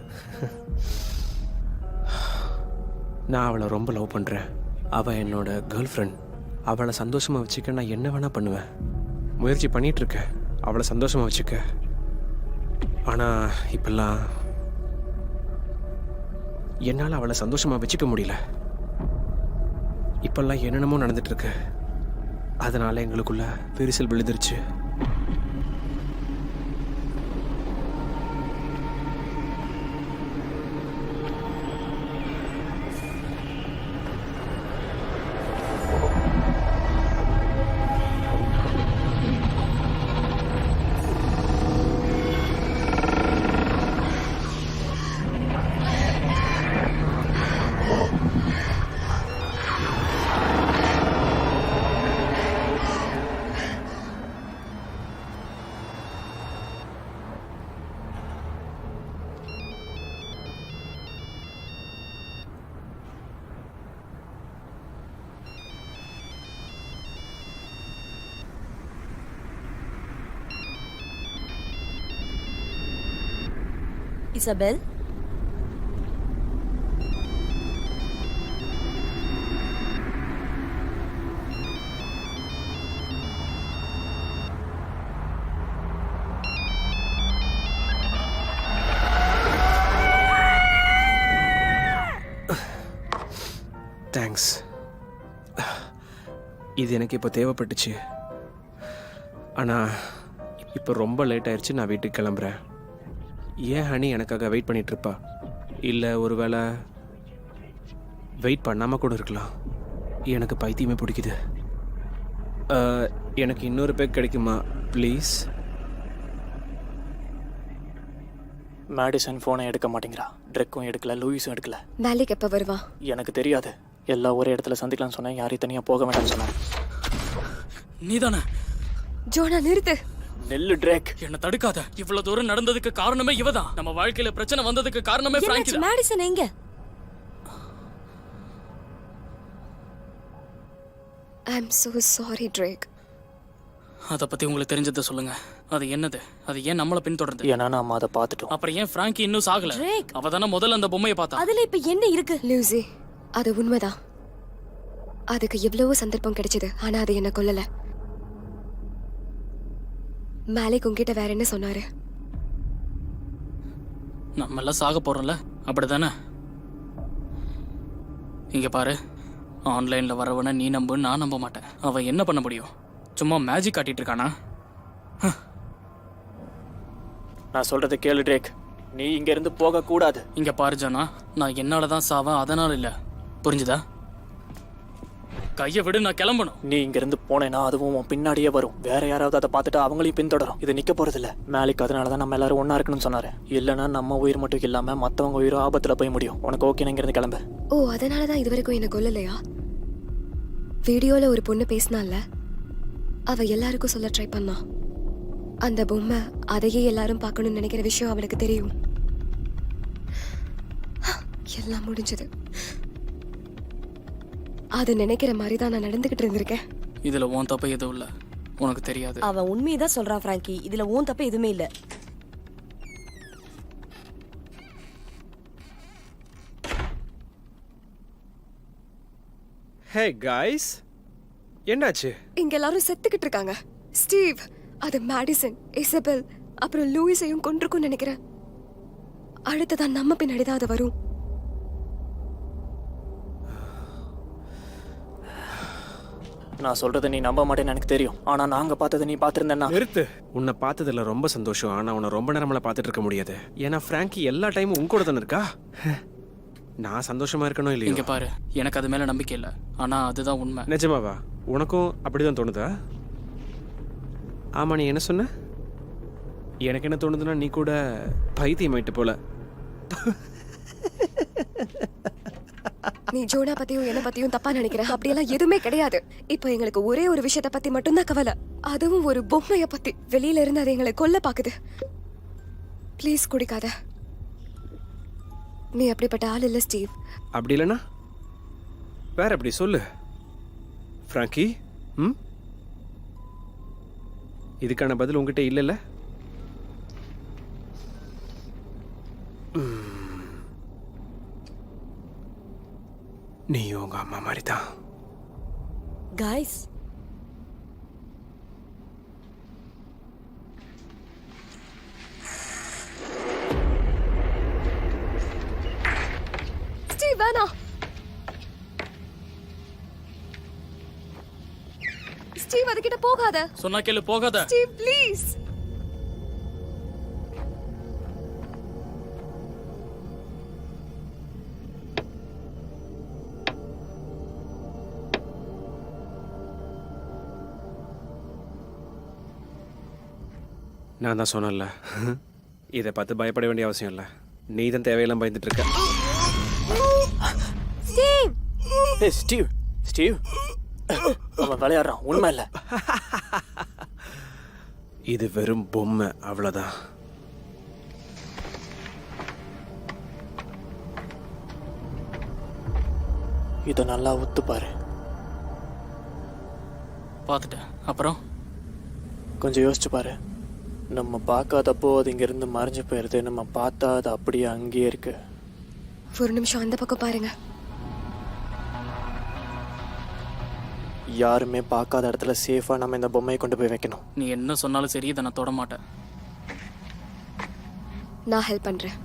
நான் அவளை ரொம்ப லவ் பண்ணுறேன். அவள் என்னோட கேர்ள் ஃப்ரெண்ட். அவளை சந்தோஷமாக வச்சுக்க நான் என்ன வேணால் பண்ணுவேன். முயற்சி பண்ணிகிட்ருக்கேன் அவளை சந்தோஷமாக வச்சுக்க. ஆனால் இப்பெல்லாம் என்னால் அவளை சந்தோஷமாக வச்சுக்க முடியல. இப்பெல்லாம் என்னென்னமோ நடந்துட்டுருக்கு. அதனால் எங்களுக்குள்ள விரிசல் விழுந்துருச்சு. Isabel? தேங்க்ஸ். இது எனக்கு இப்போ தேவைப்பட்டுச்சு. ஆனால் இப்போ ரொம்ப லேட் ஆயிடுச்சு. நான் வீட்டுக்கு கிளம்புறேன். ஏன் ஹனி எனக்காக வெயிட் பண்ணிகிட்ருப்பா? இல்லை ஒருவேளை வெயிட் பண்ணாமல் கூட இருக்கலாம். எனக்கு பைத்தியமே பிடிக்குது. எனக்கு இன்னொரு பேக் கிடைக்குமா ப்ளீஸ்? மேடிசன் ஃபோனை எடுக்க மாட்டேங்கிறா, ட்ரெக்கும் எடுக்கல, லூயிஸும் எடுக்கல. மேலிக் எப்போ வருவா? எனக்கு தெரியாது. எல்லாம் ஒரே இடத்துல சந்திக்கலாம்னு சொன்னேன், யாரையும் தனியாக போக வேண்டாம்னு சொன்னேன். நீதானே? ஜோனா நிறுத்து. நெல்லு ட்ரேக். என்ன தடுக்காத. இவ்வளவு தூரம் நடந்ததுக்கு காரணமே இவதான். நம்ம வாழ்க்கையில பிரச்சனை வந்ததுக்கு காரணமே பிராங்கி தான். மேடிசன் எங்க? ஐ அம் so sorry ட்ரேக். அதை பத்தி உங்களுக்கு தெரிஞ்சதை சொல்லுங்க. அது என்னது? அது ஏன் நம்மள பின்தொடர்ந்து? ஏன்னா நாம அதை பார்த்துட்டோம். அப்புறம் ஏன் பிராங்கி இன்னும் சாகல? அவ தானே முதல்ல அந்த பொம்மையை பார்த்தா. அதுல இப்ப என்ன இருக்கு? லூசி, அது உண்மைதான். அதுக்கு எவ்வளவோ சந்தர்ப்பம் கிடைச்சது, ஆனா அது என்ன கொல்லல. மேலிக் உங்ககிட்ட வேற என்ன சொன்னாரு? நம்ம எல்லாம் சாக போறோம்ல, அப்படிதானே? இங்க பாரு, ஆன்லைன்ல வரவன நீ நம்பு, நான் நம்ப மாட்டேன். அவன் என்ன பண்ண முடியும்? சும்மா மேஜிக் காட்டிட்டு இருக்கானா? நான் சொல்றதை கேளு ட்ரேக், நீ இங்க இருந்து போக கூடாது. இங்க பாரு ஜானா, நான் என்னாலதான் சாவேன், அதனால இல்ல. புரிஞ்சுதா? கையை விடு, நான் கிளம்பணும். நீ இங்க இருந்து போனேன்னா அதுவும் உன் பின்னாடியே வரும். வேற யாராவது அதை பார்த்துட்டு அவங்களையும் பின்தொடரும். இது நிக்க போறது இல்ல. மேலிக் அதனாலதான் நம்ம எல்லாரும் ஒன்னா இருக்கணும்னு சொன்னாரு. இல்லைன்னா நம்ம உயிர் மட்டும் இல்லாம மத்தவங்க உயிரும் ஆபத்துல போய் முடியும். உனக்கு ஓகே, இங்க இருந்து கிளம்பு. ஓ, அதனாலதான் இது வரைக்கும் என்ன கொல்லலையா? வீடியோல ஒரு பொண்ணு பேசினால, அவ எல்லாருக்கும் சொல்ல ட்ரை பண்ணா. அந்த பொம்மை அதையே எல்லாரும் பார்க்கணும்னு நினைக்கிற விஷயம் அவளுக்கு தெரியும். எல்லாம் முடிஞ்சது. அது நினைக்கிற மாதிரி தான் நான் நடந்துகிட்டு இருந்திருக்கேன். இதுல உன் தப்பு எதுவும் இல்ல, உனக்கு தெரியாது. அவன் உண்மையதான் சொல்றான் பிராங்கி. இதுல உன் தப்பு எதுவுமே இல்ல. ஹே காய்ஸ், என்னாச்சு? இங்க எல்லாரும் செத்துக்கிட்டு இருக்காங்க. ஸ்டீவ், அது மேடிசன், இசபெல், அப்புறம் லூயிஸையும் கொண்டிருக்கும்னு நினைக்கிறேன். அடுத்ததான் நம்ம பின்னாடிதான் அது வரும். நான் சொல்றதை நீ நம்ப மாட்டேன்னு எனக்கு தெரியும். ஆனா நாங்க பார்த்ததை நீ பார்த்திருந்தேன்னா. நிறுத்து. உன்னை பார்த்ததுல ரொம்ப சந்தோஷம். ஆனா உன்னை ரொம்ப நேரம்ல பார்த்துட்டு இருக்க முடியாது. ஏன்னா பிராங்கி எல்லா டைமும் உன் கூட தானே இருக்கா. நான் சந்தோஷமா இருக்கணும் இல்லையா? இங்க பாரு, எனக்கு அது மேல நம்பிக்கை இல்ல, ஆனா அதுதான் உண்மை. நிஜமாவா? உனக்கும் அப்படிதான் தோணுதா? ஆமா, நீ என்ன சொன்ன? எனக்கு என்ன தோணுதுன்னா நீ கூட பைத்தியமாயிட்டு போல. நீ ஜோனா பத்தியும் என்ன பத்தியும் தப்பா நினைக்கிற. அப்படியெல்லாம் எதுவுமே கிடையாது. இப்போ எங்களுக்கு ஒரே ஒரு விஷயத்த பத்தி மட்டும்தான் கவலை. அதுவும் ஒரு பொம்மைய பத்தி. வெளியில இருந்து அது எங்களை கொல்ல பாக்குது. ப்ளீஸ் குடிக்காத. நீ அப்படிப்பட்ட ஆள் இல்ல ஸ்டீவ். அப்படி இல்லைன்னா வேற அப்படி சொல்லு பிராங்கி. இதுக்கான பதில் உங்ககிட்ட இல்லைல்ல? நீ உங்க அம்மா மாதிரி தான். காய்ஸ், ஸ்டீவ் வேணாம். ஸ்டீவ் அதுகிட்ட போகாத. சொன்னா கேளு, போகாத. Steve please. நான் தான் சொன்னேன்ல, இதை பார்த்து பயப்பட வேண்டிய அவசியம் இல்லை. நீ தான் தேவையெல்லாம் பயந்துட்டு இருக்க. ஸ்டீவ், ஸ்டீவ் அவன் விளையாடுறான், உண்மை இல்லை. இது வெறும் பொம்மை, அவ்வளோதான். இதை நல்லா ஒத்து பாரு. பார்த்துட்டேன். அப்புறம் கொஞ்சம் யோசிச்சு பாரு. நம்ம பார்க்காதப்போ அது இங்கிருந்து மறைஞ்சு போயிடுது. நம்ம பார்த்தா அது அப்படியே அங்கேயே இருக்கு. ஒரு நிமிஷம் அந்த பக்கம் பாருங்க. யாருமே பார்க்காத இடத்துல சேஃபா நம்ம இந்த பொம்மையை கொண்டு போய் வைக்கணும். நீ என்ன சொன்னாலும் சரி, இதை நான் தொட மாட்டேன். நான் ஹெல்ப் பண்றேன்.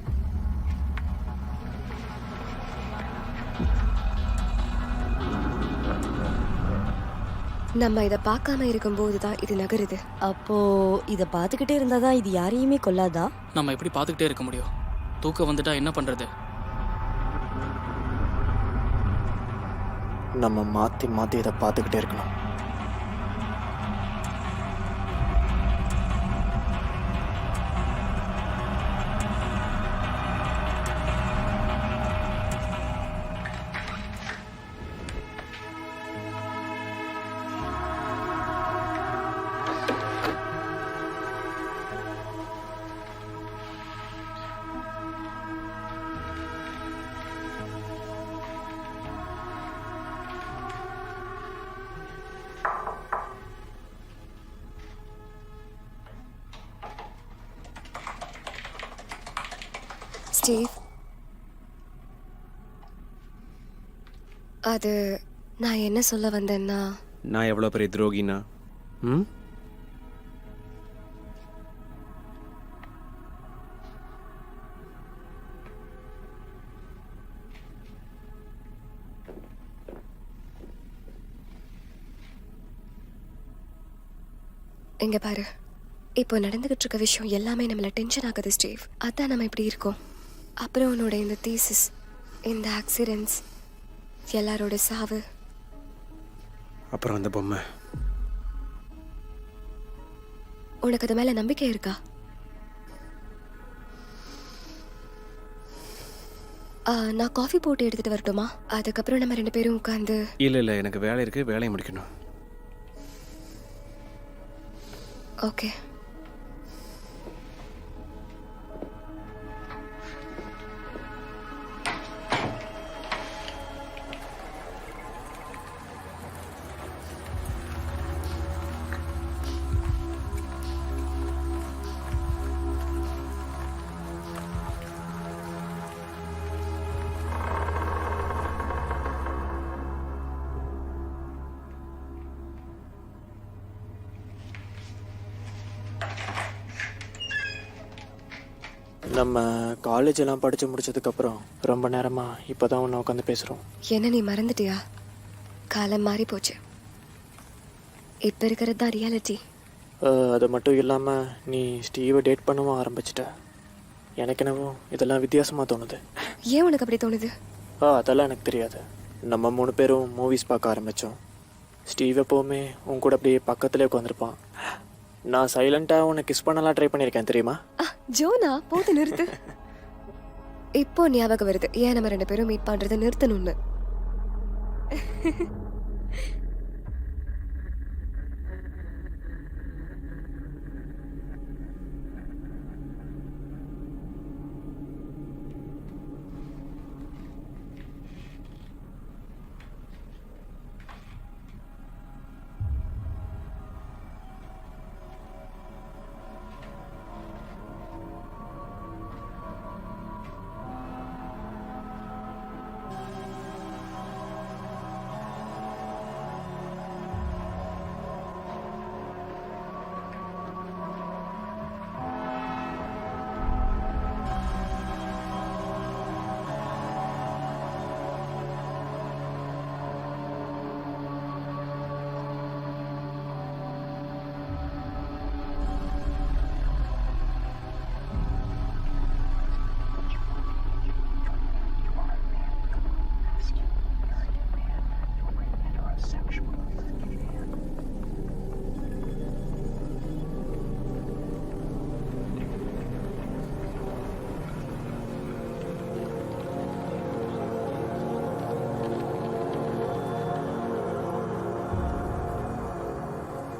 நம்ம இதை பார்க்காம இருக்கும்போது தான் இது நகருது. அப்போ இத பாத்துக்கிட்டே இருந்தாதான் இது யாரையுமே கொல்லாதா? நம்ம எப்படி பார்த்துக்கிட்டே இருக்க முடியும்? தூக்கம் வந்துட்டா என்ன பண்றது? நம்ம மாத்தி மாத்தி இதை பார்த்துக்கிட்டே இருக்கணும். ஸ்டீவ், அது நான் என்ன சொல்ல வந்தேன்னா, நான் எவ்வளோ பெரிய துரோகினா? ம் இங்க பாரு, இப்போ நடந்துகிட்டு இருக்க விஷயம் எல்லாமே நம்மள டென்ஷன் ஆகுது ஸ்டீவ். அதான் நம்ம இப்படி இருக்கோம். அப்புறம் உன்னோட இந்த தீசிஸ், இந்த ஆக்சிடென்ட்ஸ், எல்லாரோட சாவு, அப்புறம் அந்த பொம்மை. உனக்கு அது மேல நம்பிக்கை இருக்கா? நான் காஃபி போட்டு எடுத்துட்டு வரட்டுமா? அதுக்கப்புறம் நம்ம 2 பேரும் உட்காந்து. இல்லை எனக்கு வேலை இருக்குது, வேலையை முடிக்கணும். ஓகே. நம்ம காலேஜ் எல்லாம் படித்து முடிச்சதுக்கப்புறம் ரொம்ப நேரமாக இப்போ தான் ஒன்று உட்காந்து பேசுகிறோம். என்ன நீ மறந்துட்டியா? காலம் மாறி போச்சு. இப்போ இருக்கிறது தான் ரியாலிட்டி. அது மட்டும் இல்லாமல் நீ ஸ்டீவை டேட் பண்ணவும் ஆரம்பிச்சிட்ட. எனக்கு என்னவோ இதெல்லாம் வித்தியாசமாக தோணுது. ஏன் உனக்கு அப்படி தோணுது? அதெல்லாம் எனக்கு தெரியாது. நம்ம 3 பேரும் மூவிஸ் பார்க்க ஆரம்பித்தோம். ஸ்டீவ் எப்போவுமே உன் கூட அப்படியே பக்கத்துலேயே உட்காந்துருப்பான். நான் சைலண்ட்டாக உன்னை கிஸ் பண்ணலாம் ட்ரை பண்ணியிருக்கேன் தெரியுமா? ஜோனா, போது நிறுத்து. இப்போ ஞாபகம் வருது ஏன் நம்ம 2 பேரும் மீட் பண்றதை நிறுத்தணும்னு.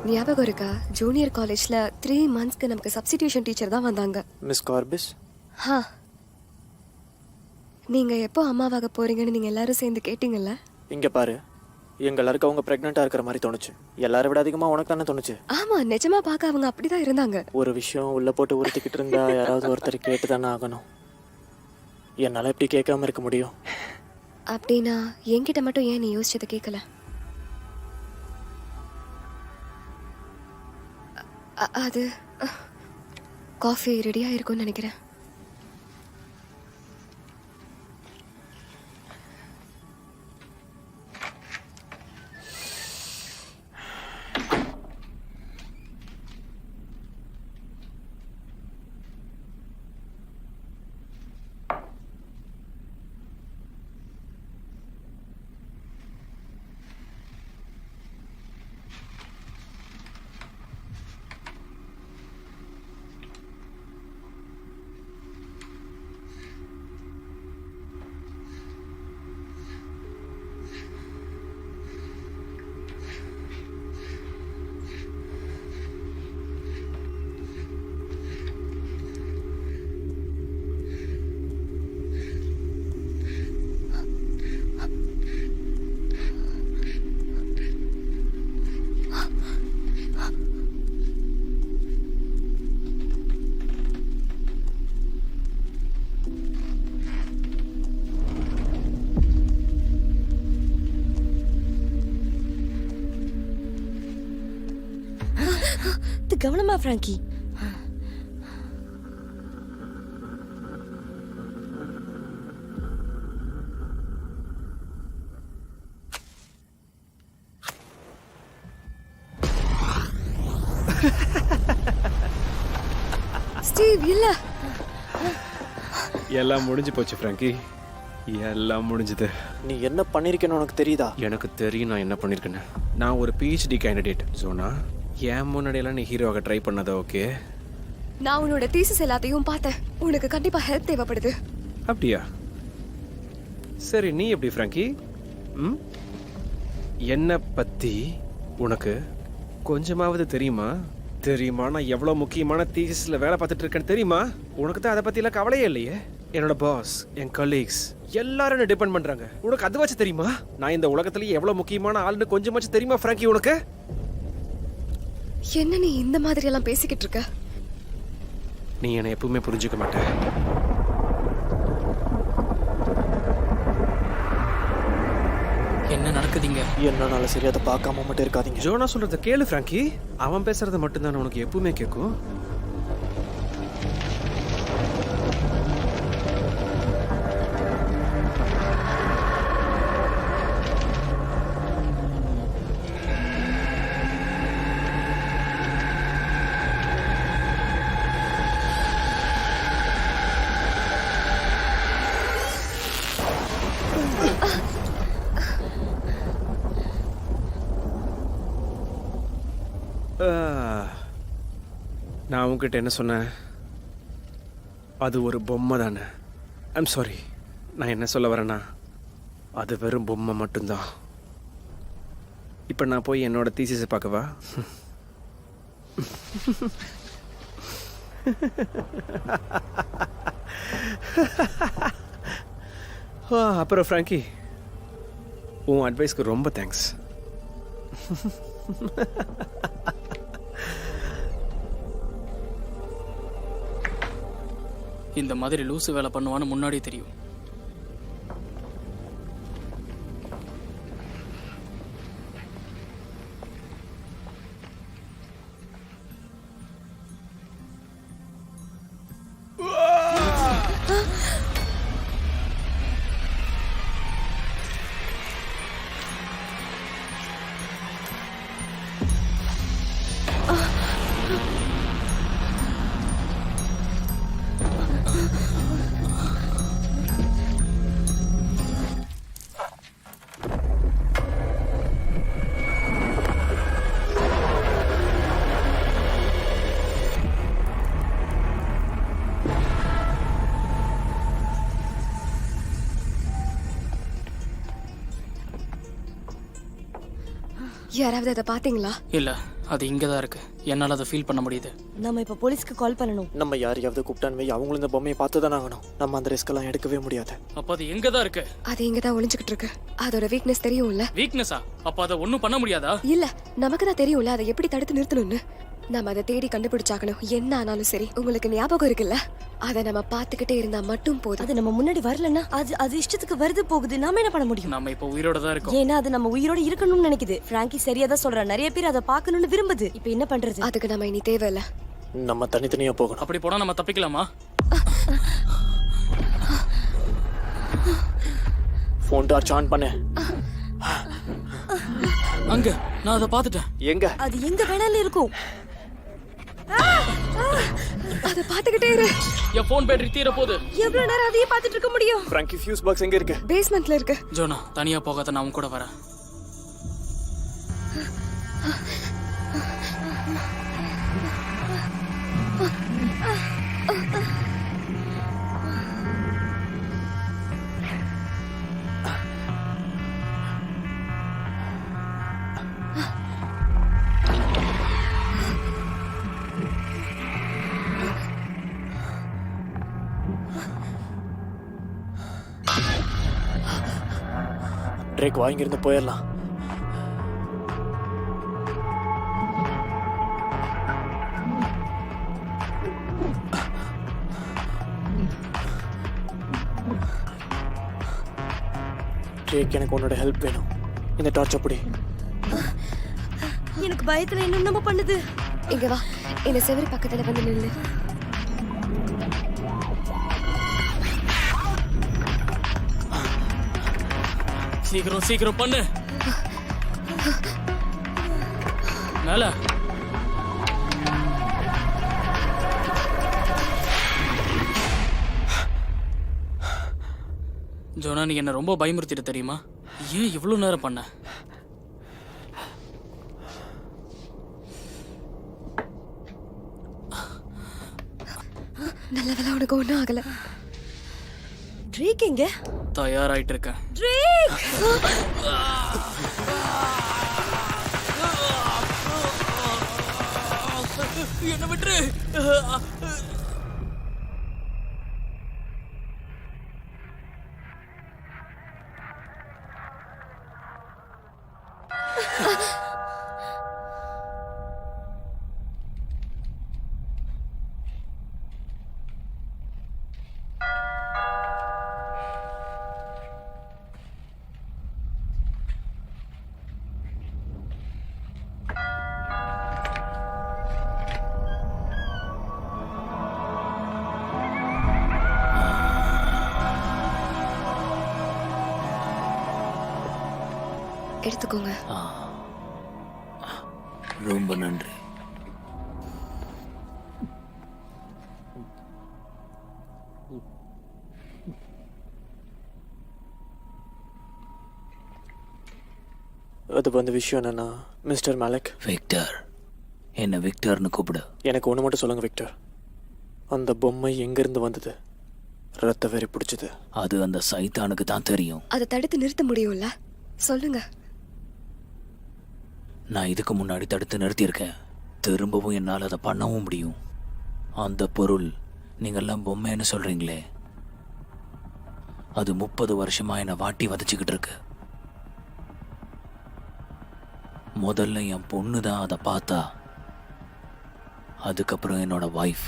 ஞாபகம் இருக்கா? ஜூனியர் காலேஜ்ல 3 monthsக்கு நமக்கு சப்ஸ்டிடியூஷன் டீச்சர் தான் வந்தாங்க. மிஸ் கார்பிஸ். நீங்க எப்போ அம்மாவாக போறீங்கன்னு நீங்க எல்லாரும் சேர்ந்து கேட்டீங்கல்ல? இங்கே பாரு, எங்க எல்லாருக்கும் அவங்க ப்ரெக்னெண்ட்டாக இருக்கிற மாதிரி தோணுச்சு. எல்லாரை விட அதிகமாக உனக்கு தானே தோணுச்சு? ஆமா, நிஜமா பார்க்க அவங்க அப்படிதான் இருந்தாங்க. ஒரு விஷயம் உள்ள போட்டு உறுத்திக்கிட்டு இருந்தா யாராவது ஒருத்தர் கேட்டு தானே ஆகணும். என்னால் எப்படி கேட்காம இருக்க முடியும்? அப்படின்னா என்கிட்ட மட்டும் ஏன் நீ யோசிச்சதை கேட்கல? அது காஃபி ரெடியா இருக்கும்னு நினைக்கிறேன். இது கவனமா ஃப்ராங்கி. ஸ்டீவ் இல்ல. எல்லாம் முடிஞ்சு போச்சு ஃப்ராங்கி, எல்லாம் முடிஞ்சது. நீ என்ன பண்ணிருக்கேன்னு உனக்கு தெரியுதா? எனக்கு தெரியும் நான் என்ன பண்ணியிருக்கேன்னு. நான் ஒரு பிஹெச்டி கேண்டிடேட் ஜோனா. என் முன்னாடியெல்லாம் நீ ஹீரோவாக ட்ரை பண்ணதா? ஓகே, நான் உன்னோட தீசிஸ் எல்லாத்தையும் பார்த்தேன். உனக்கு கண்டிப்பா ஹெல்ப் தேவைப்படுது. அப்படியா? சரி, நீ எப்படி ஃப்ராங்கி? ம், என்னை பற்றி உனக்கு கொஞ்சமாவது தெரியுமா? நான் எவ்வளோ முக்கியமான தீசிஸில் வேலை பார்த்துட்டு இருக்கேன்னு தெரியுமா? உனக்கு தான் அதை பற்றிலாம் கவலையே இல்லையே. என்னோட பாஸ், என் கலீக்ஸ் எல்லாரும் என்ன டிபெண்ட் பண்ணுறாங்க. உனக்கு அது வச்சு தெரியுமா நான் இந்த உலகத்துலேயே எவ்வளோ முக்கியமான ஆளுன்னு கொஞ்சமாச்சு தெரியுமா ஃப்ராங்கி உனக்கு? என்ன நீ இந்த மாதிரி எல்லாம் பேசிக்கிட்டு இருக்க? நீ என்னை எப்பவுமே புரிஞ்சுக்க மாட்டேன். என்ன நடக்குதுங்க? என்னால சரி அதை பார்க்காம மட்டும் இருக்காதீங்க. ஜோனா சொல்றத கேளு ஃப்ராங்கி. அவன் பேசுறது மட்டும்தான் உனக்கு எப்பவுமே கேட்கும். நான் உங்ககிட்ட என்ன சொன்னேன்? அது ஒரு பொம்மை தானே. ஐம் சாரி, நான் என்ன சொல்ல வரேன்னா அது வெறும் பொம்மை மட்டும்தான். இப்போ நான் போய் என்னோட தீசிஸை பார்க்கவா? அப்புறம் ஃப்ராங்கி, உன் அட்வைஸ்க்கு ரொம்ப தேங்க்ஸ். இந்த மாதிரி லூசு வேலை பண்ணுவான்னு முன்னாடியே தெரியும். யாராவது அதை பாத்தீங்களா? இல்ல, அது இங்கதான் இருக்கு. என்னால அதை ஃபீல் பண்ண முடியுது. நம்ம இப்ப போலீஸ்க்கு கால் பண்ணணும். நம்ம யாரையாவது கூப்பிட்டான்னு வை, அவங்களும் இந்த பொம்மையை பார்த்து தான் ஆகணும். நம்ம அந்த ரிஸ்க் எல்லாம் எடுக்கவே முடியாது. அப்ப அது எங்கதான் இருக்கு? அது இங்கதான் ஒளிஞ்சுக்கிட்டு இருக்கு. அதோட வீக்னஸ் தெரியும்ல? வீக்னஸா? அப்ப அதை ஒண்ணும் பண்ண முடியாதா? இல்ல, நமக்கு தான் தெரியும்ல அதை எப்படி தடுத்து நிறுத்தணும்னு. நம்ம அதை தேடி கண்டுபிடிச்சாக்கணும். என்ன ஆனாலும் சரி. உங்களுக்கு ஞாபகம் இருக்குல்ல? அதை நம்ம பார்த்துக்கிட்டே இருந்தா மட்டும் போதும். அது நம்ம முன்னாடி வரலன்னா அது இஷ்டத்துக்கு வருது போகுது. நாம என்ன பண்ண முடியும்? நம்ம இப்ப உயிரோட தான் இருக்கோம். ஏன்னா அது நம்ம உயிரோட இருக்கணும்னு நினைக்குது. பிராங்கி சரியா தான் சொல்றா. நிறைய பேர் அதை பார்க்கணும்னு விரும்புது. இப்ப என்ன பண்றது? அதுக்கு நம்ம இனி தேவையில்ல. நம்ம தனித்தனியா போகணும். அப்படி போனா நம்ம தப்பிக்கலாமா? ஃபோன் டார்ச் ஆன் பண்ணு. அங்க நான் அதை பார்த்துட்டேன். எங்க? அது எங்க வேணாலும் இருக்கும். அதை பார்த்துக்கிட்டே இரு. என் போன் பேட்டரி தீர போகுது. எவ்வளவு நேரம் அதையே பார்த்துட்டு இருக்க முடியும்? பிராங்கி, ஃபியூஸ் பாக்ஸ் எங்க இருக்கு? பேஸ்மெண்ட்ல இருக்கு. ஜோனா, தனியா போகாத, நான் உன் கூட வரேன். ட்ரேக் வாங்கிருந்து போயிடலாம். ட்ரேக், எனக்கு உன்னோட ஹெல்ப் வேணும். இந்த டார்ச் அப்படி எனக்கு பயத்துல என்ன பண்ணுது? இங்க வா, இந்த செவரு பக்கத்துல வந்து நில்லு. சீக்கிரம் சீக்கிரம் பண்ணு. மேல ஜோனா, நீ என்ன ரொம்ப பயமுறுத்திட்ட தெரியுமா? ஏன் இவ்வளவு நேரம் பண்ண? நல்ல வேலை உனக்கு ஒன்றும் ஆகல. ட்ரேக் எங்க? தயாராயிட்டு இருக்கேன். ட்ரேக்! என்ன விட்டுரு. எடுத்துக்கோங்க. ரொம்ப நன்றி. அது வந்து விஷயம் என்னன்னா, மிஸ்டர் மேலக். விக்டர், என்ன விக்டர்னு கூப்பிடு. எனக்கு ஒன்று மட்டும் சொல்லுங்க விக்டர், அந்த பொம்மை எங்கேருந்து வந்தது? ரத்த வெறி பிடிச்சது. அது அந்த சைத்தானுக்கு தான் தெரியும். அதை தடுத்து நிறுத்த முடியும்ல? சொல்லுங்க. நான் இதுக்கு முன்னாடி தடுத்து நிறுத்தியிருக்கேன். திரும்பவும் என்னால் அதை பண்ணவும் முடியும். அந்த பொருள் நீங்கள்லாம் பொம்மைன்னு சொல்கிறீங்களே, அது 30 வருஷமா என்னை வாட்டி வதச்சிக்கிட்டு இருக்கு. முதல்ல என் பொண்ணு தான் அதை பார்த்தா, அதுக்கப்புறம் என்னோட வைஃப்,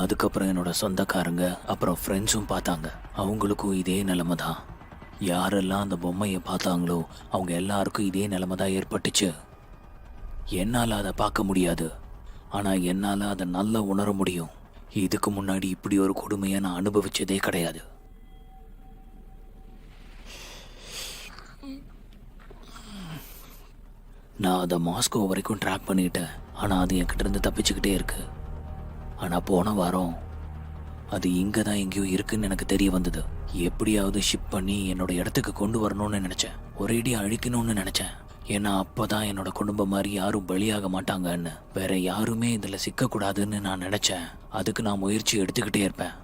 அதுக்கப்புறம் என்னோட சொந்தக்காரங்க, அப்புறம் ஃப்ரெண்ட்ஸும் பார்த்தாங்க. அவங்களுக்கும் இதே நிலைமை தான். யாரெல்லாம் அந்த பொம்மையை பார்த்தாங்களோ அவங்க எல்லாருக்கும் இதே நிலைமை தான் ஏற்பட்டுச்சு. என்னால் அதை பார்க்க முடியாது, ஆனால் என்னால் அதை நல்லா உணர முடியும். இதுக்கு முன்னாடி இப்படி ஒரு கொடுமையை நான் அனுபவிச்சதே கிடையாது. நான் அதை மாஸ்கோ வரைக்கும் ட்ராக் பண்ணிட்டேன், ஆனால் அது என்கிட்ட இருந்து தப்பிச்சுக்கிட்டே இருக்கு. ஆனால் போன வாரம் அது இங்கே தான் எங்கேயோ இருக்குன்னு எனக்கு தெரிய வந்தது. எப்படியாவது ஷிப் பண்ணி என்னோட இடத்துக்கு கொண்டு வரணும்னு நினச்சேன். ஒரேடி அழிக்கணும்னு நினச்சேன். ஏன்னா அப்போ தான் என்னோட குடும்பம் மாதிரி யாரும் பலியாக மாட்டாங்கன்னு, வேற யாருமே இதில் சிக்கக்கூடாதுன்னு நான் நினச்சேன். அதுக்கு நான் முயற்சி எடுத்துக்கிட்டே இருப்பேன்.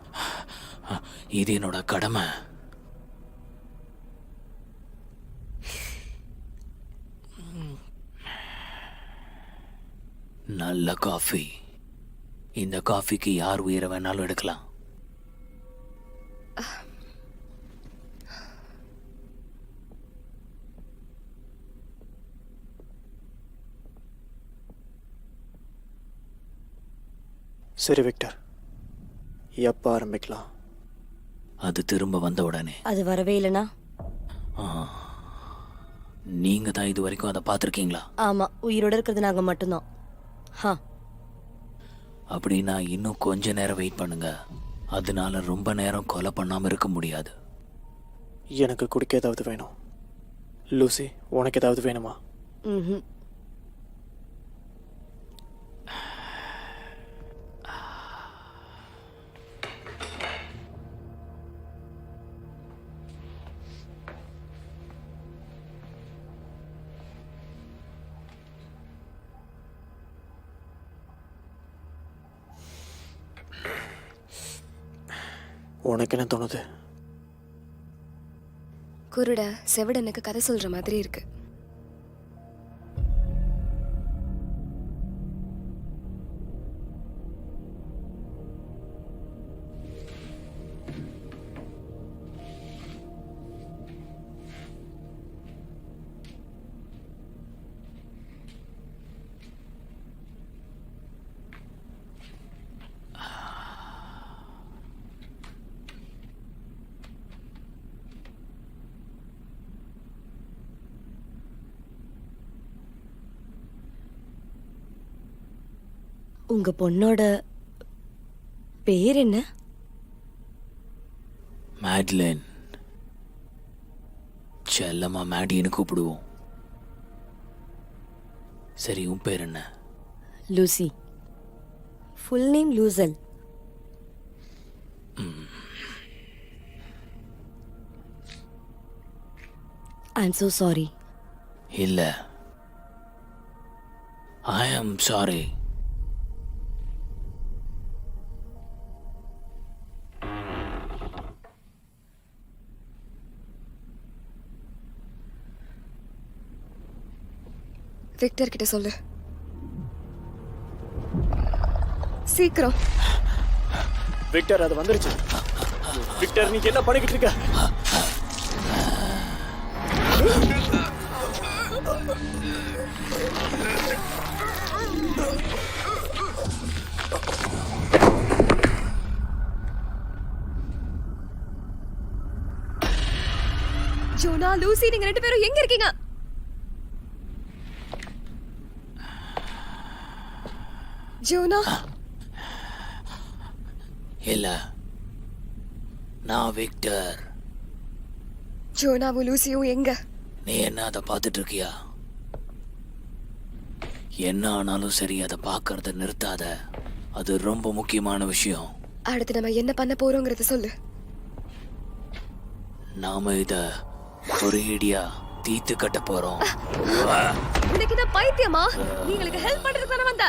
இது என்னோட கடமை. நல்ல காஃபி. இந்த காஃபிக்கு யார் உயிரை வேணாலும் எடுக்கலாம். சரி விக்டர், எப்போ ஆரம்பிக்கலாம்? அது திரும்ப வந்த உடனே. அது வரவே இல்லைனா? நீங்க தான் இது வரைக்கும் அதை பார்த்துருக்கீங்களா? ஆமா, உயிரோட இருக்கிறது நாங்க மட்டும்தான். அப்படின்னா இன்னும் கொஞ்ச நேரம் வெயிட் பண்ணுங்க. அதனால ரொம்ப நேரம் கொலை பண்ணாம இருக்க முடியாது. எனக்கு குடிக்க ஏதாவது வேணும். லூசி, உனக்கு ஏதாவது வேணுமா? ம். உனக்கு என்ன தோணுது? குருட செவிடனுக்கு கதை சொல்ற மாதிரி இருக்கு. உங்க பொண்ணோட பேர் என்ன? மேட்லேன். செல்லம்மா மேடின்னு கூப்பிடுவோம். சரி, உன் பேர் என்ன? லூசி. ஃபுல் நேம் லூசல். I'm so sorry. இல்ல, ஐ ஆம் சாரி. விக்டர் கிட்ட சொல்லு சீக்கிரம். விக்டர், அது வந்துருச்சு. விக்டர், நீங்க என்ன பண்ணிக்கிட்டு இருக்க? ஜோனா, லூசி, நீங்க 2 பேரும் எங்க இருக்கீங்க? ஜோனா. இல்ல, நான் விக்டர். ஜோனாவும் லூசியும் எங்க? நீ என்ன அதை பார்த்துட்டு இருக்கியா? என்ன ஆனாலும் சரி, அதை பார்க்கறத நிறுத்தாத. அது ரொம்ப முக்கியமான விஷயம். அடுத்து நம்ம என்ன பண்ண போறோங்கிறத சொல்லு. நாம இத ஒரேடியா தீத்து கட்ட போறோம். உனக்கு இத பைத்தியமா? நீங்களுக்கு ஹெல்ப் பண்றதுக்கு தான வந்த.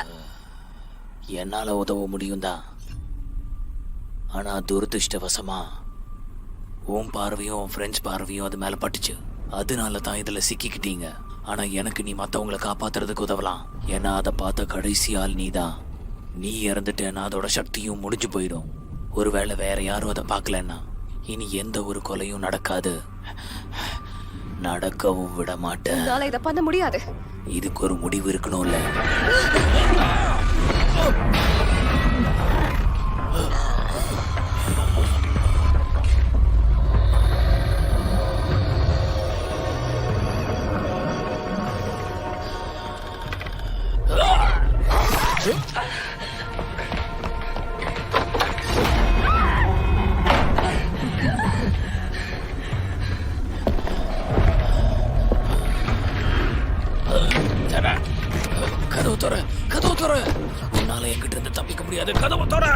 என்னால உதவ முடியும் தான், ஆனா துரதிருஷ்டவசமா உன் பார்வையும் உன் ஃப்ரெண்ட்ஸ் பார்வையும் அது மேல பட்டுச்சு. அதனால தான் இதுல சிக்கிக்கிட்டீங்க. ஆனா எனக்கு நீ மத்தவங்களை காப்பாத்துறதுக்கு உதவலாம். ஏன்னா அதை பார்த்த கடைசி ஆள் நீதான். நீ இறந்துட்டேன்னா அதோட சக்தியும் முடிஞ்சு போயிடும். ஒருவேளை வேற யாரும் அதை பார்க்கலன்னா இனி எந்த ஒரு கொலையும் நடக்காது. நடக்கவும் விட மாட்டேன். என்னால இத பண்ண முடியாது. இதுக்கு ஒரு முடிவு இருக்கணும்ல. கதவு தோற, கதவு தோற. உன்னால என்கிட்ட இருந்து தப்பிக்க முடியாது. கதவு தோற.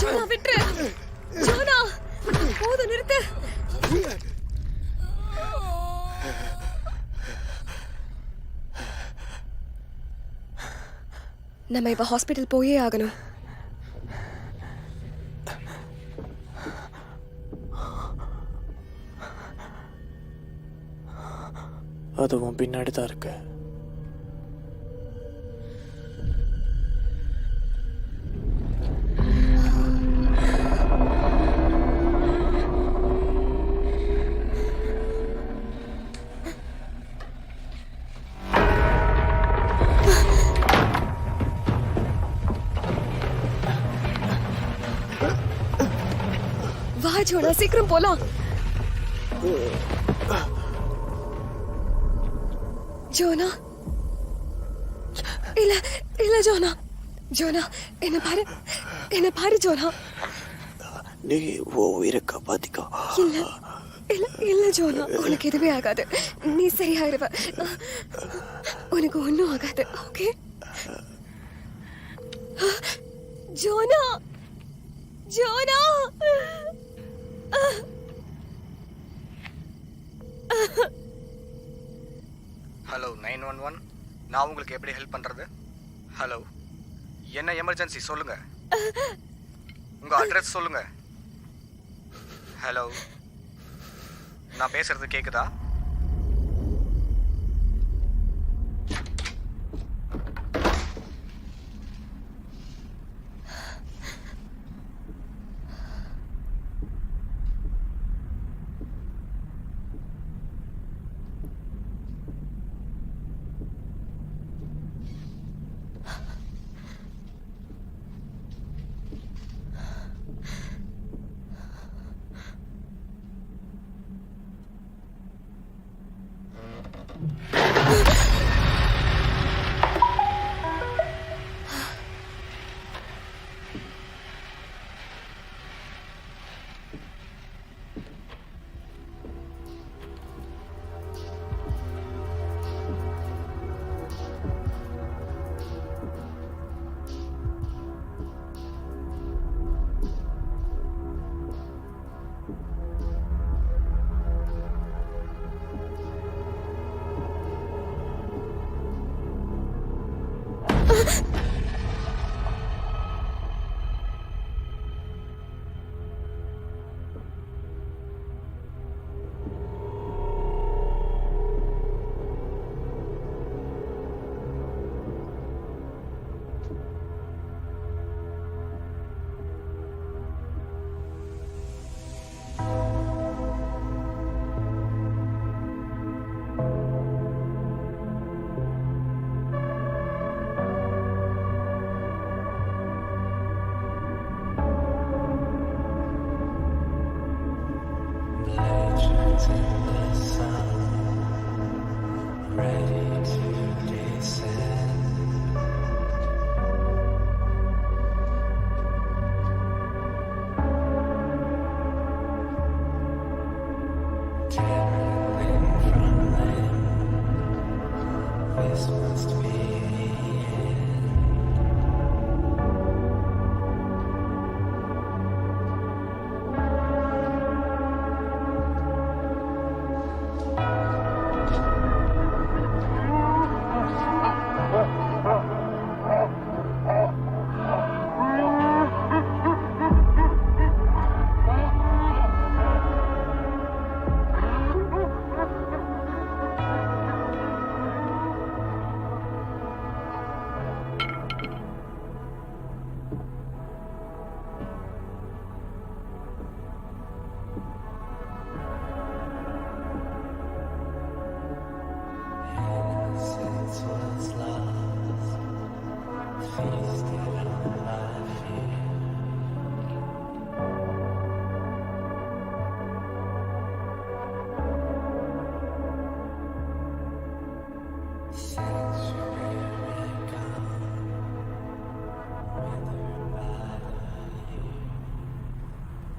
ஜோனா, விட்டுரு. ஜோனா, போதும், நிறுத்து. நம்ம இப்ப ஹாஸ்பிட்டல் போயே ஆகணும். அதுவும் பின்னாடி தான் இருக்கு. வா ஜோனா, சீக்கிரம் போலாம். ஜோனா, இல்ல இல்ல ஜோனா, ஜோனா என்ன பாரு ஜோனா. நீ உயிரை காப்பாத்திக்கோ. இல்ல இல்ல இல்ல ஜோனா, உனக்கு எதுவே ஆகாது. நீ சரியாயிருவ. உனக்கு ஒண்ணும் ஆகாது. ஓகே ஜோனா, ஜோனா. ஹலோ 911, நான் உங்களுக்கு எப்படி ஹெல்ப் பண்ணுறது? ஹலோ, என்ன எமர்ஜென்சி சொல்லுங்க, உங்கள் அட்ரஸ் சொல்லுங்க. ஹலோ, நான் பேசுறது கேட்குதா?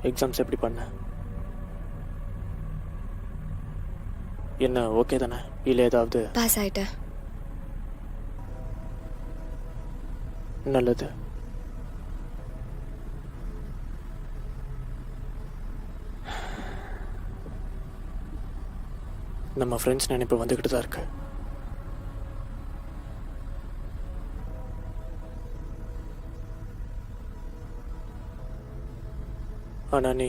எக்ஸாம்ஸ் எப்படி பண்ண? என்ன ஓகே தானே? இல்லை ஏதாவது? பாஸ் ஆயிட்டேன். நல்லது. நம்ம ஃப்ரெண்ட்ஸ் நினைப்பு வந்துக்கிட்டு தான் இருக்கு. ஆனால் நீ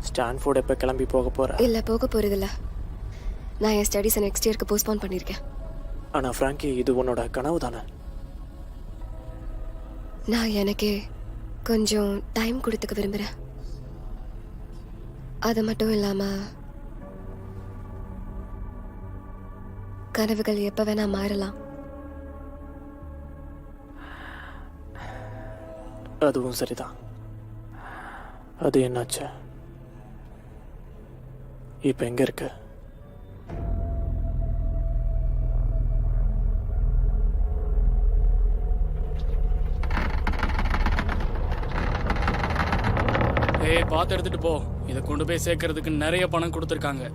ஸ்டான்ஃபோர்ட் எப்போ கிளம்பி போக போகிற? இல்லை, போக போகிறதில்ல. நான் என் ஸ்டடீஸை நெக்ஸ்ட் இயர்க்கு போஸ்ட்போன் பண்ணியிருக்கேன். ஆனால் ஃப்ராங்கி, இது உன்னோட கனவு தானே? நான் எனக்கே கொஞ்சம் டைம் கொடுத்துக்க விரும்புகிறேன். அது மட்டும் இல்லாமல் கனவுகள் எப்போ வேணா மாறலாம். அதுவும் சரிதான். அது என்னாச்சு? இப்போ எங்கே இருக்கு? ஏய் பார்த்து எடுத்துட்டு போ. இதை கொண்டு போய் சேர்க்கறதுக்கு நிறைய பணம் கொடுத்துருக்காங்க.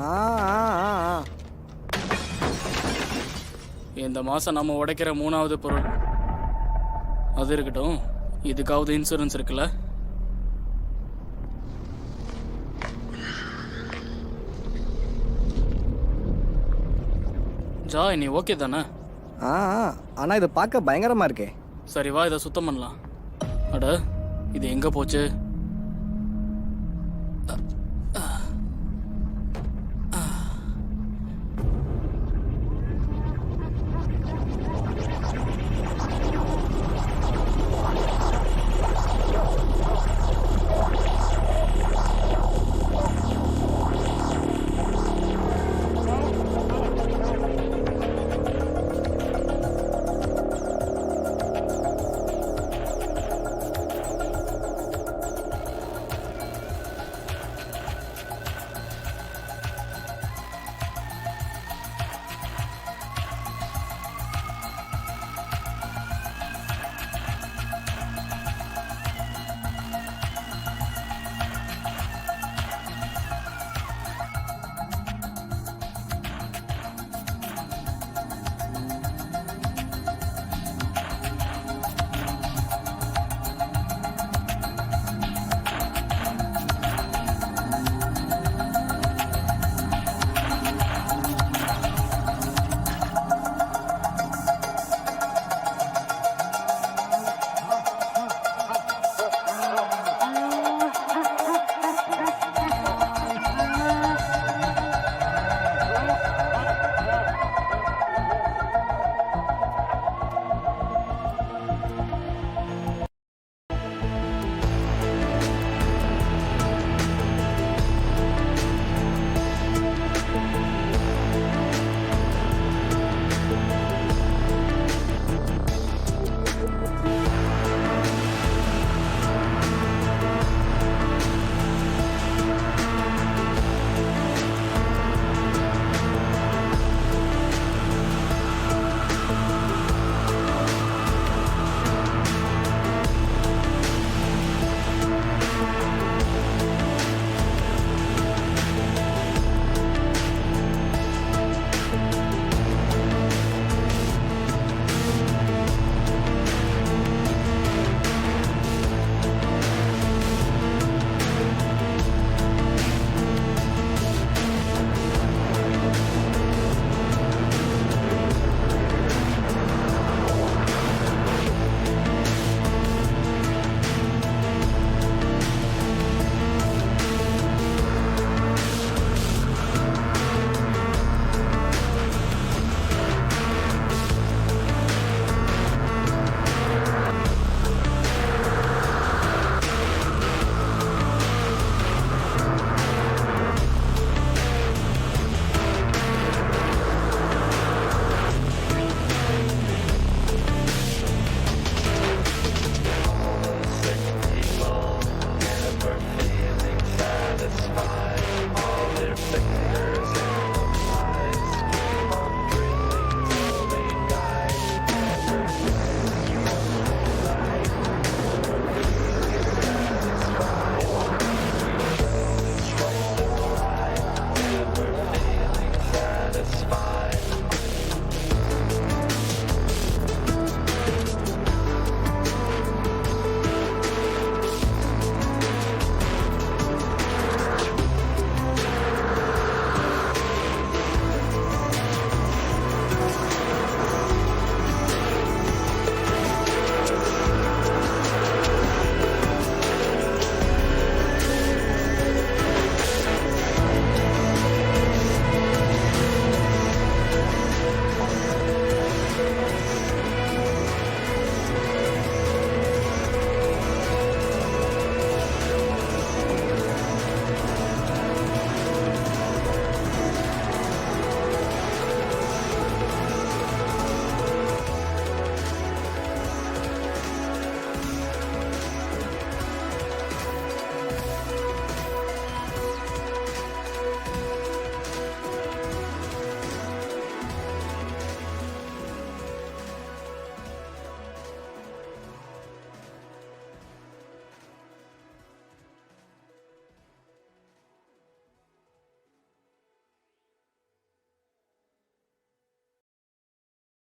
ஆ ஆ ஆ ஆ இந்த மாசம் நம்ம உடைக்கிற 3வது பொருள். அது இருக்கட்டும், இதுக்காவது இன்சூரன்ஸ் இருக்குல்ல? ஜாய், நீ ஓகே தானே? ஆ ஆனால் இது பார்க்க பயங்கரமாக இருக்கே. சரி வா, இதை சுத்தம் பண்ணலாம். அட, இது எங்க போச்சு?